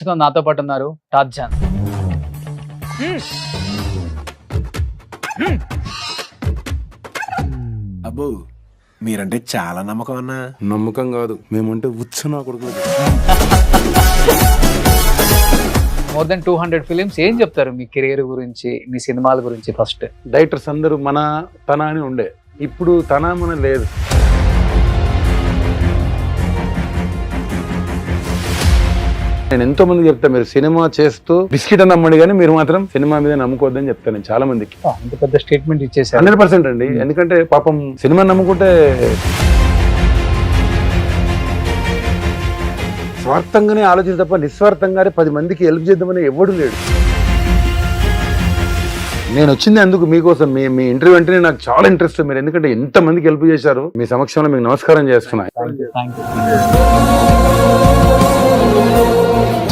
నాతో పాటు ఉన్నారు టార్జాన్. అబ్బో మీరంటే చాలా నమ్మకం అన్నా. నమ్మకం కాదు, మేమంటే ఉత్సనా కొడుకులు. More than 200 films. ఏం చెప్తారు మీ కెరీర్ గురించి, మీ సినిమాల గురించి? ఫస్ట్ డైరెక్టర్స్ అందరూ మన తన అని ఉండే, ఇప్పుడు తన మన లేదు. నేను ఎంతో మందికి చెప్తా, మీరు సినిమా చేస్తూ బిస్కెట్ అని నమ్మండి కానీ మీరు మాత్రం సినిమా మీద నమ్ముకోవద్దని చెప్తాను నేను చాలా మందికి. అంత పెద్ద స్టేట్మెంట్ ఇచ్చేసారు. 100% అండి. ఎందుకంటే పాపం సినిమా నమ్ముకుంటే స్వార్థంగానే ఆలోచించి తప్ప నిస్వార్థంగానే 10 మందికి హెల్ప్ చేద్దామని ఎవడు లేడు. నేను వచ్చింది అందుకు మీకోసం. మీ ఇంటర్వ్యూ అంటేనే నాకు చాలా ఇంట్రెస్ట్. మీరు ఎందుకంటే ఎంత మందికి హెల్ప్ చేశారు. మీ సమక్షంలో మీకు నమస్కారం చేస్తున్నా.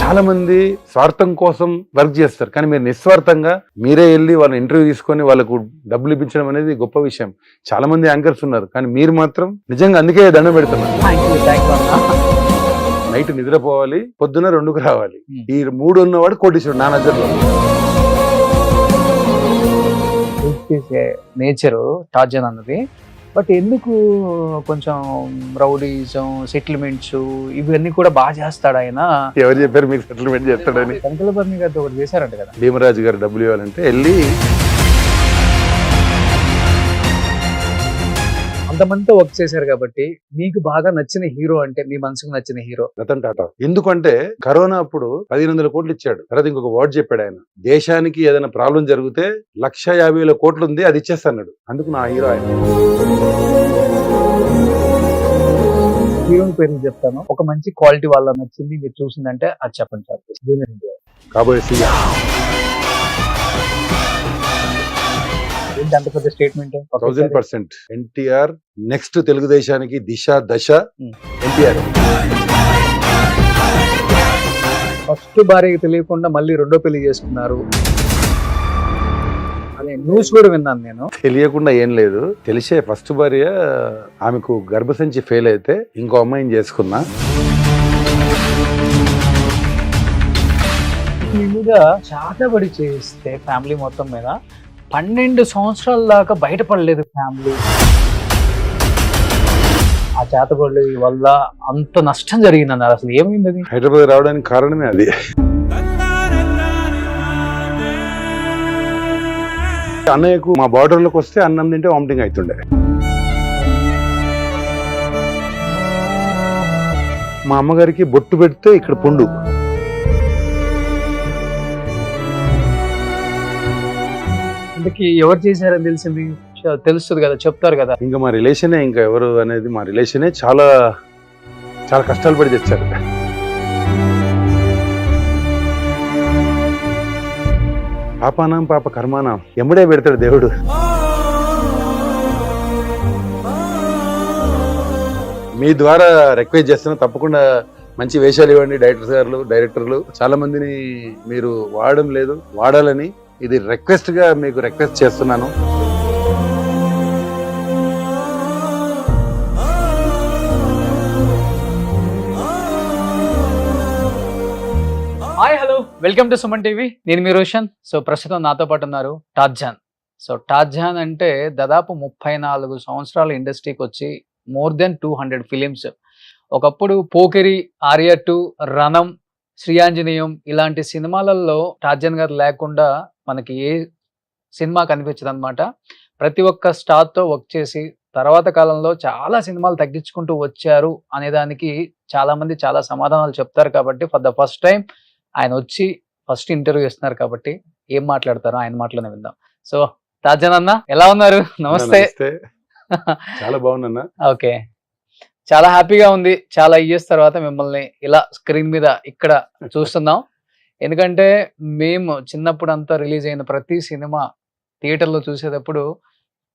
చాలా మంది స్వార్థం కోసం వర్క్ చేస్తారు, కానీ మీరు నిస్వార్థంగా మీరే వెళ్ళి వాళ్ళని ఇంటర్వ్యూ తీసుకొని వాళ్ళకు డబ్బులు ఇప్పించడం అనేది గొప్ప విషయం. చాలా మంది యాంకర్స్ ఉన్నారు, కానీ మీరు మాత్రం నిజంగా అందుకే దండం పెడుతున్నారు. నైట్ నిద్రపోవాలి, పొద్దున 2కు రావాలి. ఈ 3 ఉన్నవాడు కోటీశ్వరుడు నా నజర్లో. నేచరు టార్జాన్ అన్నది. బట్ ఎందుకు కొంచెం రౌడీజం, సెటిల్మెంట్స్ ఇవన్నీ కూడా బాగా చేస్తాడు ఆయన? ఎవరు చెప్పారు మీకు సెటిల్మెంట్ చేస్తాడని? కంకలబర్ని గారితో ఒకటి చేశారంట కదా. భీమరాజు గారు డబ్బులు ఇవ్వాలంటే వెళ్ళి అంతమందితో వర్క్ చేశారు కాబట్టి మీకు బాగా నచ్చిన హీరో అంటే, మీ మనసుకు నచ్చిన హీరో? రతన్ టాటా. ఎందుకంటే కరోనా అప్పుడు 1500 కోట్లు ఇచ్చాడు. తర్వాత ఇంకొక వర్డ్ చెప్పాడు ఆయన, దేశానికి ఏదైనా ప్రాబ్లం జరిగితే 1,50,000 కోట్లు ఉంది, అది ఇచ్చేస్తాడు. అందుకు నా హీరో ఆయన. హీరోని పేరు చెప్తాను, ఒక మంచి క్వాలిటీ వాళ్ళ నచ్చింది మీరు చూసిందంటే అది చెప్పండి సార్. కాబోయే సీఎం. అంత పెద్ద స్టేట్మెంట్. 1000% ఎన్టీఆర్ నెక్స్ట్ తెలుగుదేశానికి దిశ దశ ఎన్టీఆర్. ఫస్ట్ భార్యకి తెలియకుండా మళ్ళీ రెండో పెళ్లి చేసుకున్నారు అనే న్యూస్ కూడా విన్నాను నేను. తెలియకుండా ఏం లేదు, తెలిసే. ఫస్ట్ భార్య ఆమెకు గర్భసంచి ఫెయిల్ అయితే ఇంకో అమ్మాయిని చేసుకున్నా. మీ మీద చాటబడి చేస్తే ఫ్యామిలీ మొత్తం మీద 12 సంవత్సరాల దాకా బయటపడలేదు ఫ్యామిలీ. ఆ చేతబడి వల్ల అంత నష్టం జరిగిందన్నారు. అసలు ఏమైంది అది? హైదరాబాద్ రావడానికి కారణమే అది. అన్నయ్యకు మా బార్డర్లోకి వస్తే అన్నం తింటే వామిటింగ్ అవుతుండే. మా అమ్మగారికి బొట్టు పెడితే ఇక్కడ పుండు. ఇంతకీ ఎవరు చేశారని తెలిసింది? తెలుస్తుంది కదా, చెప్తారు కదా. ఇంకా మా రిలేషనే, ఇంకా ఎవరు అనేది మా రిలేషనే చాలా చాలా కష్టాలు పడి తెచ్చారు. పాపానాం పాప కర్మానాం ఎమ్మడే పెడతాడు దేవుడు. మీ ద్వారా రిక్వెస్ట్ చేస్తున్నా, తప్పకుండా మంచి వేషాలు ఇవ్వండి. డైరెక్టర్లు చాలా మందిని మీరు వాడడం లేదు, వాడాలని ఇది రిక్వెస్ట్ గా మీకు రిక్వెస్ట్ చేస్తున్నాను. Hi, hello, welcome to Suman TV. నేను మీ రోషన్. సో ప్రస్తుతం నాతో పాటు ఉన్నారు టార్జాన్. సో టార్జాన్ అంటే దాదాపు 34 సంవత్సరాల ఇండస్ట్రీకి వచ్చి మోర్ దెన్ 200 ఫిలిమ్స్. ఒకప్పుడు పోకిరి, ఆర్య 2, రణం, శ్రీయాంజనేయం ఇలాంటి సినిమాలలో టార్జాన్ గారు లేకుండా మనకి ఏ సినిమా కనిపించదు అనమాట. ప్రతి ఒక్క స్టార్తో వర్క్ చేసి తర్వాత కాలంలో చాలా సినిమాలు తగ్గించుకుంటూ వచ్చారు అనేదానికి చాలా మంది చాలా సమాధానాలు చెప్తారు. కాబట్టి ఫర్ ద ఫస్ట్ టైం ఆయన వచ్చి ఫస్ట్ ఇంటర్వ్యూ ఇస్తున్నారు కాబట్టి ఏం మాట్లాడతారో ఆయన మాటలోనే విందాం. సో టార్జాన్ అన్న, ఎలా ఉన్నారు? నమస్తే. చాలా బాగున్నా. ఓకే, చాలా హ్యాపీగా ఉంది. చాలా ఇయర్స్ తర్వాత మిమ్మల్ని ఇలా స్క్రీన్ మీద ఇక్కడ చూస్తున్నాం. ఎందుకంటే మేము చిన్నప్పుడు అంతా రిలీజ్ అయిన ప్రతి సినిమా థియేటర్లో చూసేటప్పుడు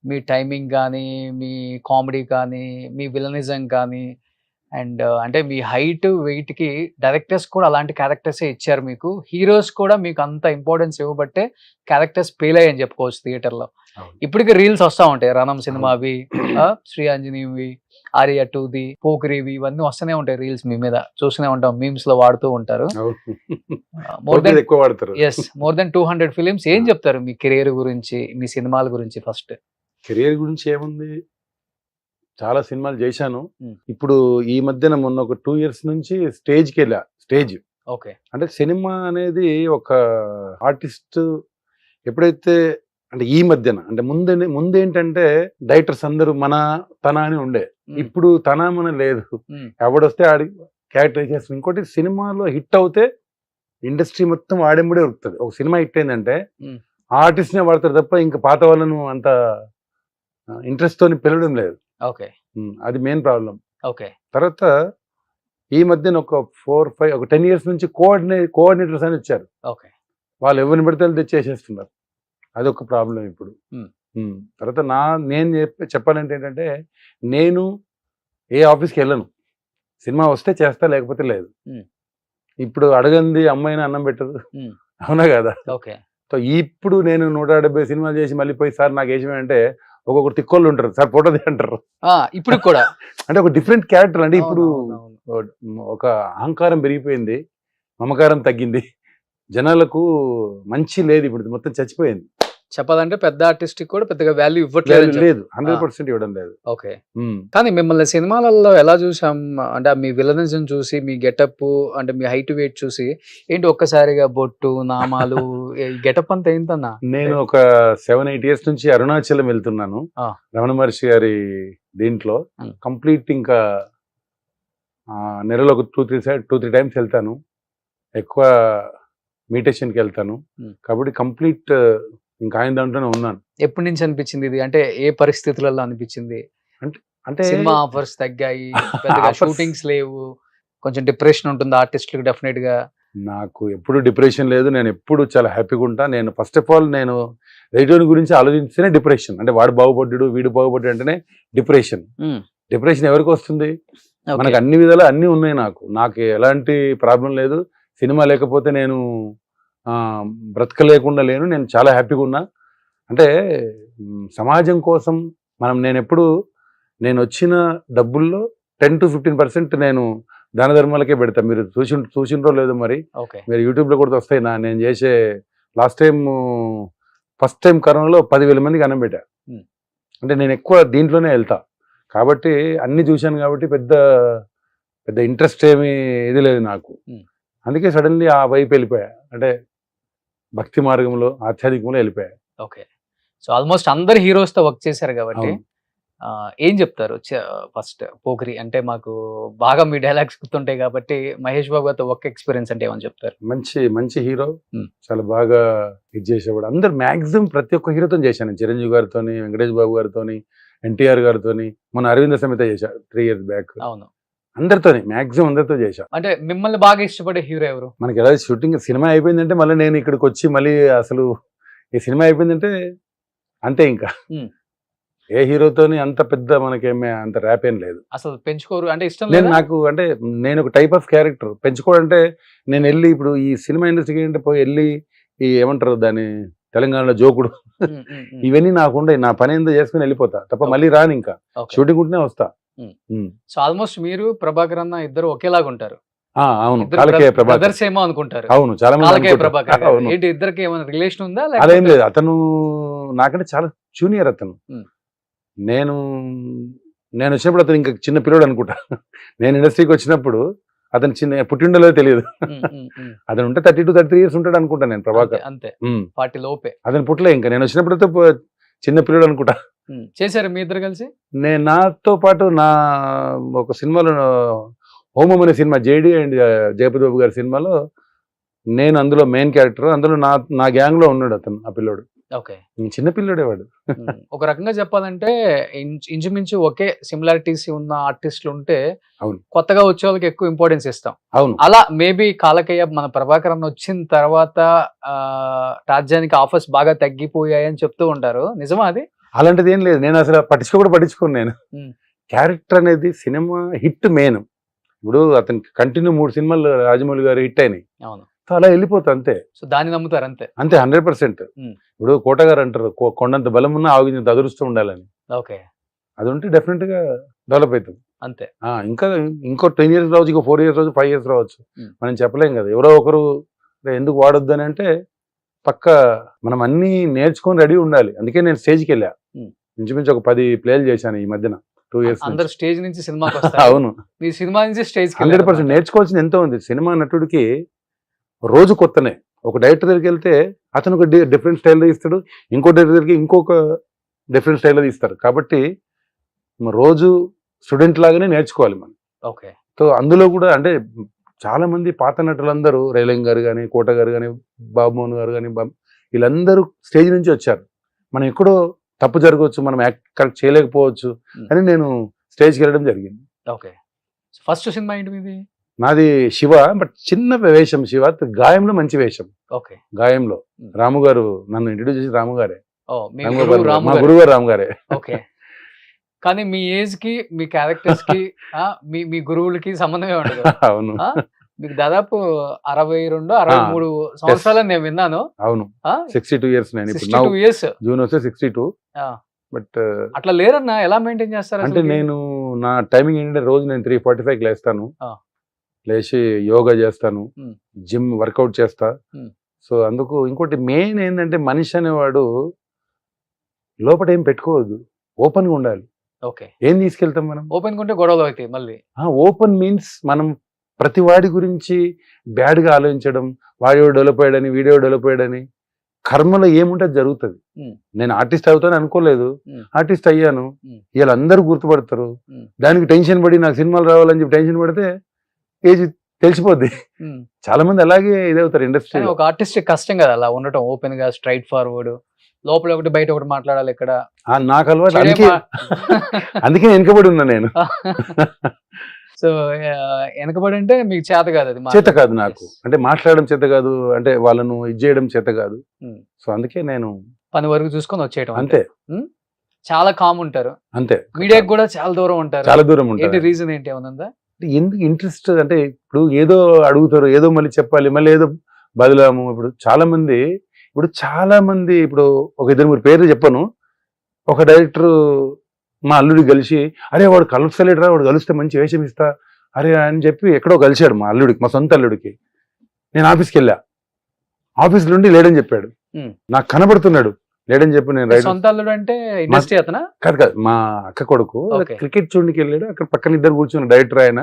మీ టైమింగ్ కానీ, మీ కామెడీ కానీ, మీ విలనిజం కానీ, అండ్ అంటే మీ హైట్ వెయిట్ కి డైరెక్టర్స్ కూడా అలాంటి క్యారెక్టర్స్ ఇచ్చారు మీకు. హీరోస్ కూడా మీకు అంత ఇంపార్టెన్స్ ఇవ్వబట్టే క్యారెక్టర్స్ ఫెయిల్ అయ్యని చెప్పుకోవచ్చు థియేటర్ లో. అవును. ఇప్పటికి రీల్స్ వస్తా ఉంటాయి, రణం సినిమావి, శ్రీ ఆంజనేయవి, ఆర్య 2ది, పోకిరివి, ఇవన్నీ వస్తూనే ఉంటాయి రీల్స్. మీ మీద చూస్తూనే ఉంటాం, మీమ్స్ లో వాడుతూ ఉంటారు. ఎక్కువ వాడతారు. More than 200 films. ఏం చెప్తారు మీ కెరీర్ గురించి, మీ సినిమాల గురించి? ఫస్ట్ కెరియర్ గురించి ఏముంది, చాలా సినిమాలు చేశాను. Hmm. ఇప్పుడు ఈ మధ్యన మొన్న ఒక 2 years నుంచి స్టేజ్కి వెళ్ళా. Stage okay. అంటే సినిమా అనేది ఒక ఆర్టిస్ట్ ఎప్పుడైతే అంటే ఈ మధ్యన అంటే ముందేంటంటే డైరెక్టర్స్ అందరూ మన తన అని ఉండే. ఇప్పుడు తన మన లేదు. ఎవడొస్తే ఆడి క్యారెక్టర్ చేస్తుంది. ఇంకోటి సినిమాలో హిట్ అవుతే ఇండస్ట్రీ మొత్తం ఆడెంబడే ఉరుకుతుంది. ఒక సినిమా హిట్ అయిందంటే ఆర్టిస్ట్నే వాడతారు తప్ప ఇంకా పాత వాళ్ళను అంత ఇంట్రెస్ట్ తోని పిలవడం లేదు. ఓకే. అది మెయిన్ ప్రాబ్లం. ఓకే. తర్వాత ఈ మధ్యన ఒక 10 years నుంచి కోఆర్డినేటర్స్ అని వచ్చారు. ఓకే. వాళ్ళు ఎవరిని పెడితే తెచ్చేసేస్తున్నారు. అదొక ప్రాబ్లం ఇప్పుడు. తర్వాత నేను చెప్పాలంటే ఏంటంటే, నేను ఏ ఆఫీస్కి వెళ్ళను. సినిమా వస్తే చేస్తా, లేకపోతే లేదు. ఇప్పుడు అడగంది అమ్మాయిని అన్నం పెట్టదు, అవునా కదా? ఓకే. సో ఇప్పుడు నేను 170 సినిమాలు చేసి మళ్ళీ పోయి సార్ నాకు వేసేమంటే ఒక్కొక్కరు తిక్కోళ్ళు ఉంటారు, సార్ ఫోటోది అంటారు. ఇప్పుడు కూడా అంటే ఒక డిఫరెంట్ క్యారెక్టర్. అంటే ఇప్పుడు ఒక అహంకారం పెరిగిపోయింది, మమకారం తగ్గింది, జనాలకు మంచి లేదు, ఇప్పుడు మొత్తం చచ్చిపోయింది. చెప్పాలంటే పెద్ద ఆర్టిస్ట్ కూడా పెద్దగా వాల్యూ ఇవ్వట్లేదు. లేదు, 100% ఇవ్వడం లేదు. ఓకే. కానీ మిమ్మల్ని సినిమాలలో ఎలా చూసాం అంటే, మీ విలన్స్ చూసి, మీ గెటప్ అంటే మీ హైట్ వెయిట్ చూసి ఏంటి ఒక్కసారిగా బొట్టు, నామాలు, గెటప్ అంతా ఏంటన్నా? నేను ఒక 7-8 years నుంచి అరుణాచలం వెళ్తున్నాను. రమణ మహర్షి గారి దీంట్లో కంప్లీట్ ఇంకా నెలలో ఒక 2-3 times వెళ్తాను. ఎక్కువ మెడిటేషన్కి వెళ్తాను. కాబట్టి కంప్లీట్ ఇంకా ఆయన దాంట్లోనే ఉన్నాను. ఎప్పటి నుంచి అనిపించింది ఇది? అంటే ఏ పరిస్థితులలో అనిపించింది? అంటే సినిమా ఆఫర్స్ తగ్గాయి, పెద్దగా షూటింగ్స్ లేవు, కొంచెం డిప్రెషన్ ఉంటుంది ఆర్టిస్టులకు డెఫినెట్ గా. నాకు ఎప్పుడు డిప్రెషన్ లేదు, నేను ఎప్పుడు చాలా హ్యాపీగా ఉంటా. నేను ఫస్ట్ ఆఫ్ ఆల్ నేను రైటోని గురించి ఆలోచిస్తేనే డిప్రెషన్. అంటే వాడు బాగుపడ్డాడు, వీడు బాగుపడ్డాడు అంటేనే డిప్రెషన్. డిప్రెషన్ ఎవరికి వస్తుంది? మనకు అన్ని విధాలు అన్ని ఉన్నాయి. నాకు ఎలాంటి ప్రాబ్లం లేదు. సినిమా లేకపోతే నేను బ్రతకలేకుండా లేను. నేను చాలా హ్యాపీగా ఉన్నా. అంటే సమాజం కోసం నేను వచ్చిన డబ్బుల్లో 10 to 15% నేను దాన ధర్మాలకే పెడతా. మీరు చూసిండ్రో లేదో మరి, మీరు యూట్యూబ్లో కూడా వస్తాయి. నేను చేసే ఫస్ట్ టైం కరోనాలో 10,000 మందికి అన్నం పెట్టా. అంటే నేను ఎక్కువ దీంట్లోనే వెళ్తా కాబట్టి అన్ని చూశాను కాబట్టి పెద్ద ఇంట్రెస్ట్ ఏమీ ఇది లేదు నాకు. అందుకే సడన్లీ ఆ వైపు వెళ్ళిపోయా. అంటే భక్తి మార్గంలో, ఆధ్యాత్మికంలో వెళ్ళిపోయా. ఓకే. సో ఆల్మోస్ట్ అందరు హీరోస్ తో వర్క్ చేశారు కాబట్టి ఏం చెప్తారు? ఫస్ట్ పోకిరి అంటే మాకు బాగా మీ డైలాగ్స్ గుర్తుంటాయి కాబట్టి, మహేష్ బాబు గారితో వర్క్ ఎక్స్పీరియన్స్ అంటే ఏమని చెప్తారు? మంచి హీరో, చాలా బాగా ఇది చేసేవాడు. అందరు మాక్సిమం ప్రతి ఒక్క హీరోతో చేశాను. చిరంజీవి గారితో, వెంకటేష్ బాబు గారితో, ఎన్టీఆర్ గారితో, మన అరవింద సమేత చేశాడు 3 years బ్యాక్. అవును, అందరితోనే మాక్సిమం అందరితో చేశా. అంటే మిమ్మల్ని బాగా ఇష్టపడే హీరో ఎవరు? మనకి ఎలా షూటింగ్ సినిమా అయిపోయిందంటే మళ్ళీ నేను ఇక్కడికి వచ్చి మళ్ళీ అసలు ఈ సినిమా అయిపోయిందంటే అంతే. ఇంకా ఏ హీరోతోని అంత పెద్ద మనకేమే అంత ర్యాప్ ఏం లేదు. అసలు పెంచుకోరు అంటే ఇష్టం లేదు నాకు. అంటే నేను ఒక టైప్ ఆఫ్ క్యారెక్టర్ పెంచుకోవాలంటే నేను వెళ్ళి ఇప్పుడు ఈ సినిమా ఇండస్ట్రీకి ఏంటంటే పోయి వెళ్ళి ఈ ఏమంటారు దాన్ని తెలంగాణలో జోకుడు ఇవన్నీ నాకుండే. నా పని ఏందో చేసుకుని వెళ్ళిపోతా తప్ప మళ్ళీ రాను. ఇంకా షూటింగ్ ఉంటేనే వస్తా. సో ఆల్మోస్ట్ మీరు ప్రభాకర్ అన్న ఇద్దరు ఒకేలాగా ఉంటారు. అవును, బ్రదర్స్ ఏమో అనుకుంటారు. అవును, చాలా మంది ప్రభాకర్ ఏంటి ఇద్దరికి ఏమైనా రిలేషన్ ఉందా? అదేం లేదు. అతను నాకంటే చాలా జూనియర్. అతను నేను వచ్చినప్పుడు అతను ఇంకా చిన్న పిల్లోడు అనుకుంటా. నేను ఇండస్ట్రీకి వచ్చినప్పుడు అతను పుట్టిండలో తెలియదు. అతను ఉంటే 30 to 33 years ఉంటాడు అనుకుంటా నేను. ప్రభాకర్ అంతే 40 లోపే. అతను పుట్టలే ఇంకా. నేను వచ్చినప్పుడు చిన్న పిల్లోడు అనుకుంటా. చేశారు మీ ఇద్దరు కలిసి? నాతో పాటు నా ఒక సినిమాలో హోమం అనే సినిమా, జేడి అండ్ జయపతి బాబు గారి సినిమాలో నేను అందులో మెయిన్ క్యారెక్టర్. అందులో నా గ్యాంగ్ లో ఉన్నాడు అతను, ఆ పిల్లోడు. ఓకే. చిన్న పిల్లోడే వాడు. ఒక రకంగా చెప్పాలంటే ఇంచుమించు ఒకే సిమిలారిటీస్ ఉన్న ఆర్టిస్టులు ఉంటే కొత్తగా వచ్చే వాళ్ళకి ఎక్కువ ఇంపార్టెన్స్ ఇస్తాం. అవును, అలా మేబీ కాలకయ్య మన ప్రభాకర్ అన్న వచ్చిన తర్వాత రాజ్యానికి ఆఫర్స్ బాగా తగ్గిపోయాయని చెప్తూ ఉంటారు. నిజమా అది? అలాంటిది ఏం లేదు. నేను అసలు పట్టించుకోను. నేను క్యారెక్టర్ అనేది సినిమా హిట్ మెయిన్. ఇప్పుడు అతనికి కంటిన్యూ 3 సినిమాలు రాజమౌళి గారు హిట్ అయినాయి, అవును. సో అలా వెళ్ళిపోతా అంతే సో దాన్ని నమ్ముతారు అంతే. అంతే 100%. ఇప్పుడు కోట గారు అంటారు కొండంత బలం ఉన్నా ఆవింత అదృష్టం ఉండాలని. ఓకే. అది ఉంటే డెఫినెట్ గా డెవలప్ అవుతుంది అంతే. ఇంకా ఇంకో 10 years రావచ్చు, ఇంకో 4 years రావచ్చు, 5 years రావచ్చు, మనం చెప్పలేం కదా. ఎవరో ఒకరు ఎందుకు వాడొద్దు అని అంటే పక్క మనం అన్ని నేర్చుకొని రెడీ ఉండాలి. అందుకే నేను స్టేజ్కి వెళ్ళా, ఇంచుమించు ఒక 10 ప్లేలు చేశాను ఈ మధ్యన 2 years. అందరు స్టేజ్ నుంచి సినిమాకి వస్తారు. అవును, మీ సినిమా నుంచి స్టేజ్ 100% నేర్చుకోవాల్సింది ఎంతో ఉంది. సినిమా నటుడికి రోజు కొత్తనే. ఒక డైరెక్టర్ దగ్గరికి వెళ్తే అతను ఒక డిఫరెంట్ స్టైల్లో ఇస్తాడు, ఇంకో డైరెక్టర్ దగ్గరికి ఇంకొక డిఫరెంట్ స్టైల్లో ఇస్తారు. కాబట్టి రోజు స్టూడెంట్ లాగానే నేర్చుకోవాలి మనం. ఓకే. సో అందులో కూడా అంటే చాలా మంది పాత నటులందరూ రైలింగ్ గారు కానీ, కోట గారు కానీ, బాబుమోహన్ గారు కానీ, వీళ్ళందరూ స్టేజ్ నుంచి వచ్చారు. మనం ఎక్కడో తప్పు జరగవచ్చు, మనం యాక్ట్ కరెక్ట్ చేయలేకపోవచ్చు అని నేను స్టేజ్కి వెళ్ళడం జరిగింది. ఓకే. ఫస్ట్ సినిమా ఏంటి మీది? నాది శివ, బట్ చిన్న వేషం. శివ గాయంలో మంచి వేషం. ఓకే. గాయంలో రాము గారు నన్ను ఇంట్రడ్యూస్ చేసి రాము గారే, మా రాము గురువు గారు రాము గారే. ఓకే. కానీ మీ ఏజ్ కి, మీ క్యారెక్టర్స్ కి, మీ గురువులకి సంబంధమే ఉండదు. అవును, మీకు దాదాపు 62, 63 సంవత్సరాలని నేను విన్నాను. అవును, 62 years నేను ఇప్పుడు. 62 years. జూన్ వస్తే 62. బట్ అట్లా లేరన్నా, ఎలా మెయింటైన్ చేస్తారు? అంటే నేను నా టైమింగ్ ఏంటంటే రోజు నేను 3:45 లేస్తాను, లేచి యోగా చేస్తాను, జిమ్ వర్కౌట్ చేస్తా. సో అందుకు ఇంకోటి మెయిన్ ఏంటంటే మనిషి అనేవాడు లోపల ఏం పెట్టుకోవద్దు, ఓపెన్ గా ఉండాలి. ఓకే. ఏం తీసుకెళ్తాం మనం? ఓపెన్ ఉంటే గొడవలు అవుతాయి మళ్ళీ. ఓపెన్ మీన్స్ మనం ప్రతి వాడి గురించి బ్యాడ్ గా ఆలోచించడం, వాడియో డెవలప్ అయ్యాడని, వీడియో డెవలప్ అయ్యాడని, కర్మలో ఏముంటే అది జరుగుతుంది. నేను ఆర్టిస్ట్ అవుతాను అనుకోలేదు, ఆర్టిస్ట్ అయ్యాను. వీళ్ళందరూ గుర్తుపడతారు. దానికి టెన్షన్ పడి నాకు సినిమాలు రావాలని చెప్పి టెన్షన్ పడితే ఏజ్ తెలిసిపోద్ది. చాలా మంది అలాగే ఇదవుతారు ఇండస్ట్రీ. ఒక ఆర్టిస్ట్ కష్టం కదా అలా ఉండటం, ఓపెన్ గా స్ట్రైట్ ఫార్వర్డ్, లోపల ఒకటి బయట ఒకటి మాట్లాడాలి. ఇక్కడ నాకు అలవాటు, అందుకే వెనకబడి ఉన్నా నేను. సో వెనకబడి అంటే మీకు చేత కాదు, అది చేత కాదు నాకు. అంటే మాట్లాడడం చేత కాదు, అంటే వాళ్ళను ఇది చేయడం చేత కాదు. సో అందుకే నేను పని వరకు చూసుకొని వచ్చేయటం అంతే. చాలా కామ్ ఉంటారు అంతే. మీడియాకి కూడా చాలా దూరం ఉంటారు. చాలా దూరం ఉంటారు. రీజన్ ఏంటి ఏమన్నా? ఎందుకు ఇంట్రెస్ట్ అంటే ఇప్పుడు ఏదో అడుగుతారు, ఏదో మళ్ళీ చెప్పాలి, మళ్ళీ ఏదో బదులాము. ఇప్పుడు చాలా మంది ఇప్పుడు ఒక 2-3 పేర్లు చెప్పను. ఒక డైరెక్టర్ మా అల్లుడి కలిసి, అరే వాడు కలుస్తలేడురా, వాడు కలిస్తే మంచి వేషం ఇస్తా అరే అని చెప్పి ఎక్కడో కలిశాడు మా అల్లుడికి, మా సొంత అల్లుడికి. నేను ఆఫీస్కి వెళ్ళా, ఆఫీస్ నుండి లేడని చెప్పాడు. నాకు కనబడుతున్నాడు, లేడని చెప్పి నేను సొంత అల్లుడు అంటే ఇండస్ట్రీ అతనా? కాదు, మా అక్క కొడుకు క్రికెట్ చూడడానికి వెళ్ళాడు. అక్కడ పక్కన ఇద్దరు కూర్చున్న డైరెక్టర్ ఆయన.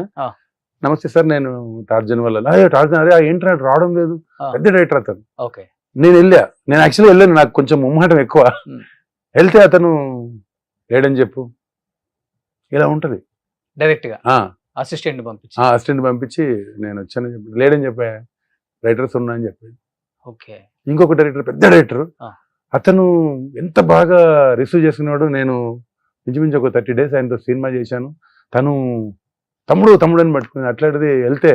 నమస్తే సార్, నేను టార్జన్ వల్ల. టార్జన్, అరే ఏంటి రావడం లేదు, పెద్ద డైరెక్టర్ అతను. ఓకే. నేను యాక్చువల్గా వెళ్ళాను, నాకు కొంచెం ముమ్మటం ఎక్కువ. వెళ్తే అతను లేడని చెప్పు, ఇలా ఉంటది. డైరెక్ట్ గా అసిస్టెంట్ పంపించి నేను వచ్చాను చెప్పి, లేడని చెప్పా, రైటర్స్ ఉన్నా అని చెప్పాడు. ఓకే. ఇంకొక డైరెక్టర్, పెద్ద డైరెక్టర్, అతను ఎంత బాగా రిసీవ్ చేసుకున్నాడు. నేను ఇంచుమించు ఒక 30 days ఆయనతో సినిమా చేశాను. తను తమ్ముడు అని పట్టుకుని అట్లాంటిది వెళ్తే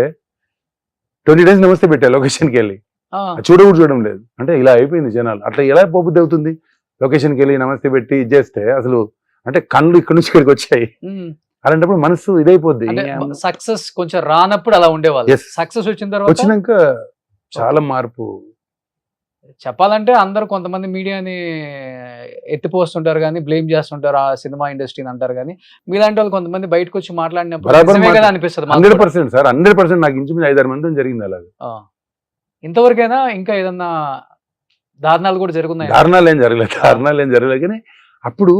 20 days నమస్తే పెట్టా లొకేషన్కి వెళ్ళి. చూడడం లేదు అంటే ఇలా అయిపోయింది జనాలు. అట్లా ఎలా పోబుద్ది అవుతుంది? లొకేషన్కి వెళ్ళి నమస్తే పెట్టి ఇది చేస్తే అసలు అంటే కళ్ళు ఇక్కడి నుంచి ఇక్కడికి వచ్చాయి. అలాంటప్పుడు మనసు ఇదైపోద్ది. సక్సెస్ కొంచెం రానప్పుడు అలా ఉండేవాళ్ళు, సక్సెస్ వచ్చిన తర్వాత వచ్చినాక చాలా మార్పు. చెప్పాలంటే అందరూ కొంతమంది మీడియాని ఎత్తిపోస్తుంటారు కానీ, బ్లేమ్ చేస్తుంటారు ఆ సినిమా ఇండస్ట్రీని అంటారు కానీ, మీలాంటి వాళ్ళు కొంతమంది బయటకు వచ్చి మాట్లాడినప్పుడు అనిపిస్తుంది. 100% సార్, 100% నాకు ఇంచుమించు 5-6 మంది జరిగింది అలాగే. ఇంతవరకైనా ఇంకా ఏదన్నా దారుణాలు కూడా జరుగుతున్నాయి? దారుణాలు ఏం జరగలేదు కానీ ఇప్పుడు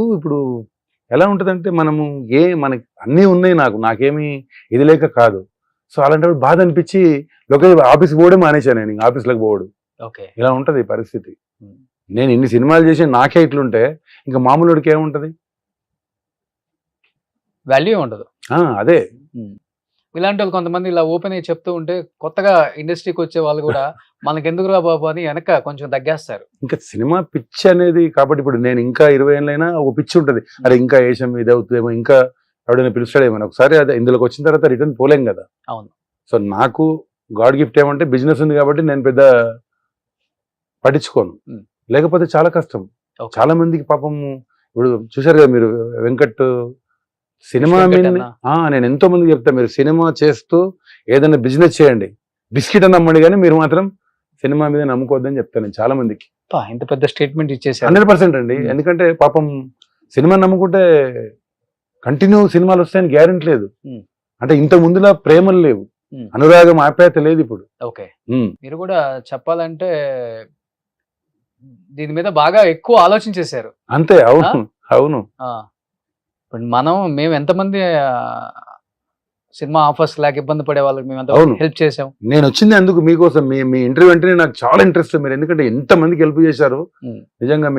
ఎలా ఉంటుందంటే మనము మనకి అన్నీ ఉన్నాయి, నాకేమీ ఇది లేక కాదు. సో అలాంటప్పుడు బాధ అనిపించి ఆఫీస్కి పోవడం మానేశాను. నేను ఆఫీస్లోకి పోవడం. ఇలా ఉంటది పరిస్థితి. నేను ఇన్ని సినిమాలు చేసి నాకే ఇట్లుంటే ఇంకా మామూలుడికి ఏముంటది? వాల్యూ ఉండదు. అదే ఇలాంటి వాళ్ళు కొంతమంది ఇలా ఓపెన్ అయ్యి చెప్తూ ఉంటే కొత్తగా ఇండస్ట్రీకి వచ్చే వాళ్ళు కూడా మనకెందుకు రా బాబు అని వెనక కొంచెం తగ్గేస్తారు. ఇంకా సినిమా పిచ్చి అనేది కాబట్టి ఇప్పుడు నేను ఇంకా 20 ఏళ్ళైనా ఒక పిచ్చి ఉంటుంది. అరే ఇంకా వేషం ఇది అవుతుందేమో, ఇంకా ఎవడైనా పిలుస్తాడేమో. ఒకసారి అదే ఇందులోకి వచ్చిన తర్వాత రిటర్న్ పోలేం కదా. అవును. సో నాకు గాడ్ గిఫ్ట్ ఏమంటే బిజినెస్ ఉంది కాబట్టి నేను పెద్ద పట్టించుకోను, లేకపోతే చాలా కష్టం. చాలా మందికి పాపం ఇప్పుడు చూసారు కదా మీరు, వెంకట్ సినిమా వెంకట్ మీద అన్న. నేను ఎంతో మందికి చెప్తా, మీరు సినిమా చేస్తూ ఏదైనా బిజినెస్ చేయండి, బిస్కెట్ అని నమ్మండి, కానీ మీరు మాత్రం సినిమా మీద నమ్ముకోవద్దని చెప్తాను నేను చాలా మందికి. అబ్బా, ఇంత పెద్ద స్టేట్మెంట్ ఇచ్చేసారు. 100% అండి. ఎందుకంటే పాపం సినిమా నమ్ముకుంటే కంటిన్యూ సినిమాలు వస్తాయని గ్యారెంటీ లేదు. Hmm. అంటే ఇంత ముందులా ప్రేమలు లేవు, Hmm. అనురాగం ఆప్యాయత లేదు ఇప్పుడు. ఓకే, మీరు కూడా చెప్పాలంటే దీని మీద బాగా ఎక్కువ ఆలోచించేశారు. అంతే. అవును అవును. ఇప్పుడు మేము ఎంతమంది సినిమా ఆఫర్స్ లేక ఇబ్బంది పడే వాళ్ళకి మేము అవును. ఎంత హెల్ప్ చేసాం. నేను వచ్చింది అందుకు మీకోసం. మీ ఇంటర్వ్యూ అంటేనే నాకు చాలా ఇంట్రెస్ట్. మీరు ఎందుకంటే ఎంత మందికి హెల్ప్ చేశారు. నిజంగా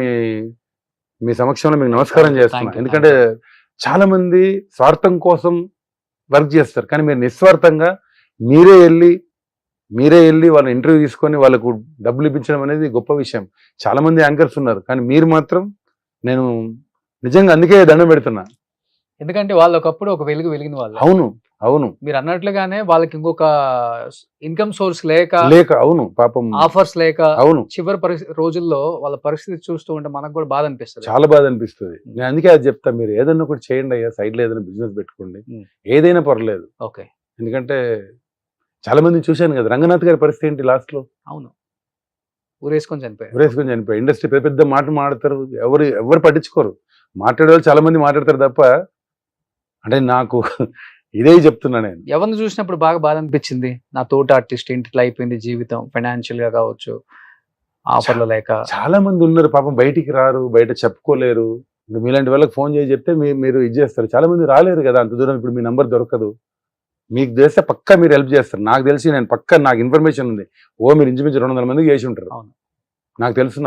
మీ సమక్షంలో మీకు నమస్కారం చేస్తున్నా. ఎందుకంటే చాలా మంది స్వార్థం కోసం వర్క్ చేస్తారు, కానీ మీరు నిస్వార్థంగా మీరే వెళ్ళి వాళ్ళ ఇంటర్వ్యూ తీసుకొని వాళ్ళకు డబ్బులు ఇప్పించడం అనేది గొప్ప విషయం. చాలా మంది యాంకర్స్ ఉన్నారు, కానీ మీరు మాత్రం నేను నిజంగా అందుకే దండం పెడుతున్నా. ఎందుకంటే వాళ్ళు ఒకప్పుడు ఒక వెలిగిన వాళ్ళు. అవును అవును. మీరు అన్నట్లుగానే వాళ్ళకి ఇంకొక ఇన్కమ్ సోర్స్ లేక అవును పాపం ఆఫర్స్ లేక అవును చివరి రోజుల్లో వాళ్ళ పరిస్థితి చూస్తూ ఉంటే మనకు కూడా బాధ అనిపిస్తుంది. చాలా బాధ అనిపిస్తుంది. నేను అందుకే అది చెప్తా, మీరు ఏదైనా ఒకటి చేయండి అయ్యా, సైడ్ లో ఏదైనా బిజినెస్ పెట్టుకోండి, ఏదైనా పర్లేదు. ఓకే. ఎందుకంటే చాలా మందిని చూశాను కదా, రంగనాథ్ గారి పరిస్థితి ఏంటి లాస్ట్ లో? అవును, ఊరేసుకొని చనిపోయి ఇండస్ట్రీ పెద్ద పెద్ద మాట మాడతారు, ఎవరు పట్టించుకోరు. మాట్లాడే వాళ్ళు చాలా మంది మాట్లాడతారు తప్ప. అంటే నాకు ఇదే చెప్తున్నా నేను. ఎవరిని చూసినప్పుడు బాగా బాధ అనిపించింది, నా తోటి ఆర్టిస్ట్ ఇంటిలో అయిపోయింది జీవితం, ఫైనాన్షియల్ గా కావచ్చు, ఆఫర్లు లేక. చాలా మంది ఉన్నారు పాపం, బయటికి రారు, బయట చెప్పుకోలేరు. ఇప్పుడు మీలాంటి వాళ్ళకి ఫోన్ చేసి చెప్తే మీరు ఇది చేస్తారు. చాలా మంది రాలేరు కదా అంత దూరం. ఇప్పుడు మీ నంబర్ దొరకదు, మీకు తెలిస్తే పక్కా మీరు హెల్ప్ చేస్తారు. నాకు తెలిసి నేను పక్కా, నాకు ఇన్ఫర్మేషన్ ఉంది. మీరు ఇంచుమించు 200 మందికి చేసి ఉంటారు. నాకు తెలుసు.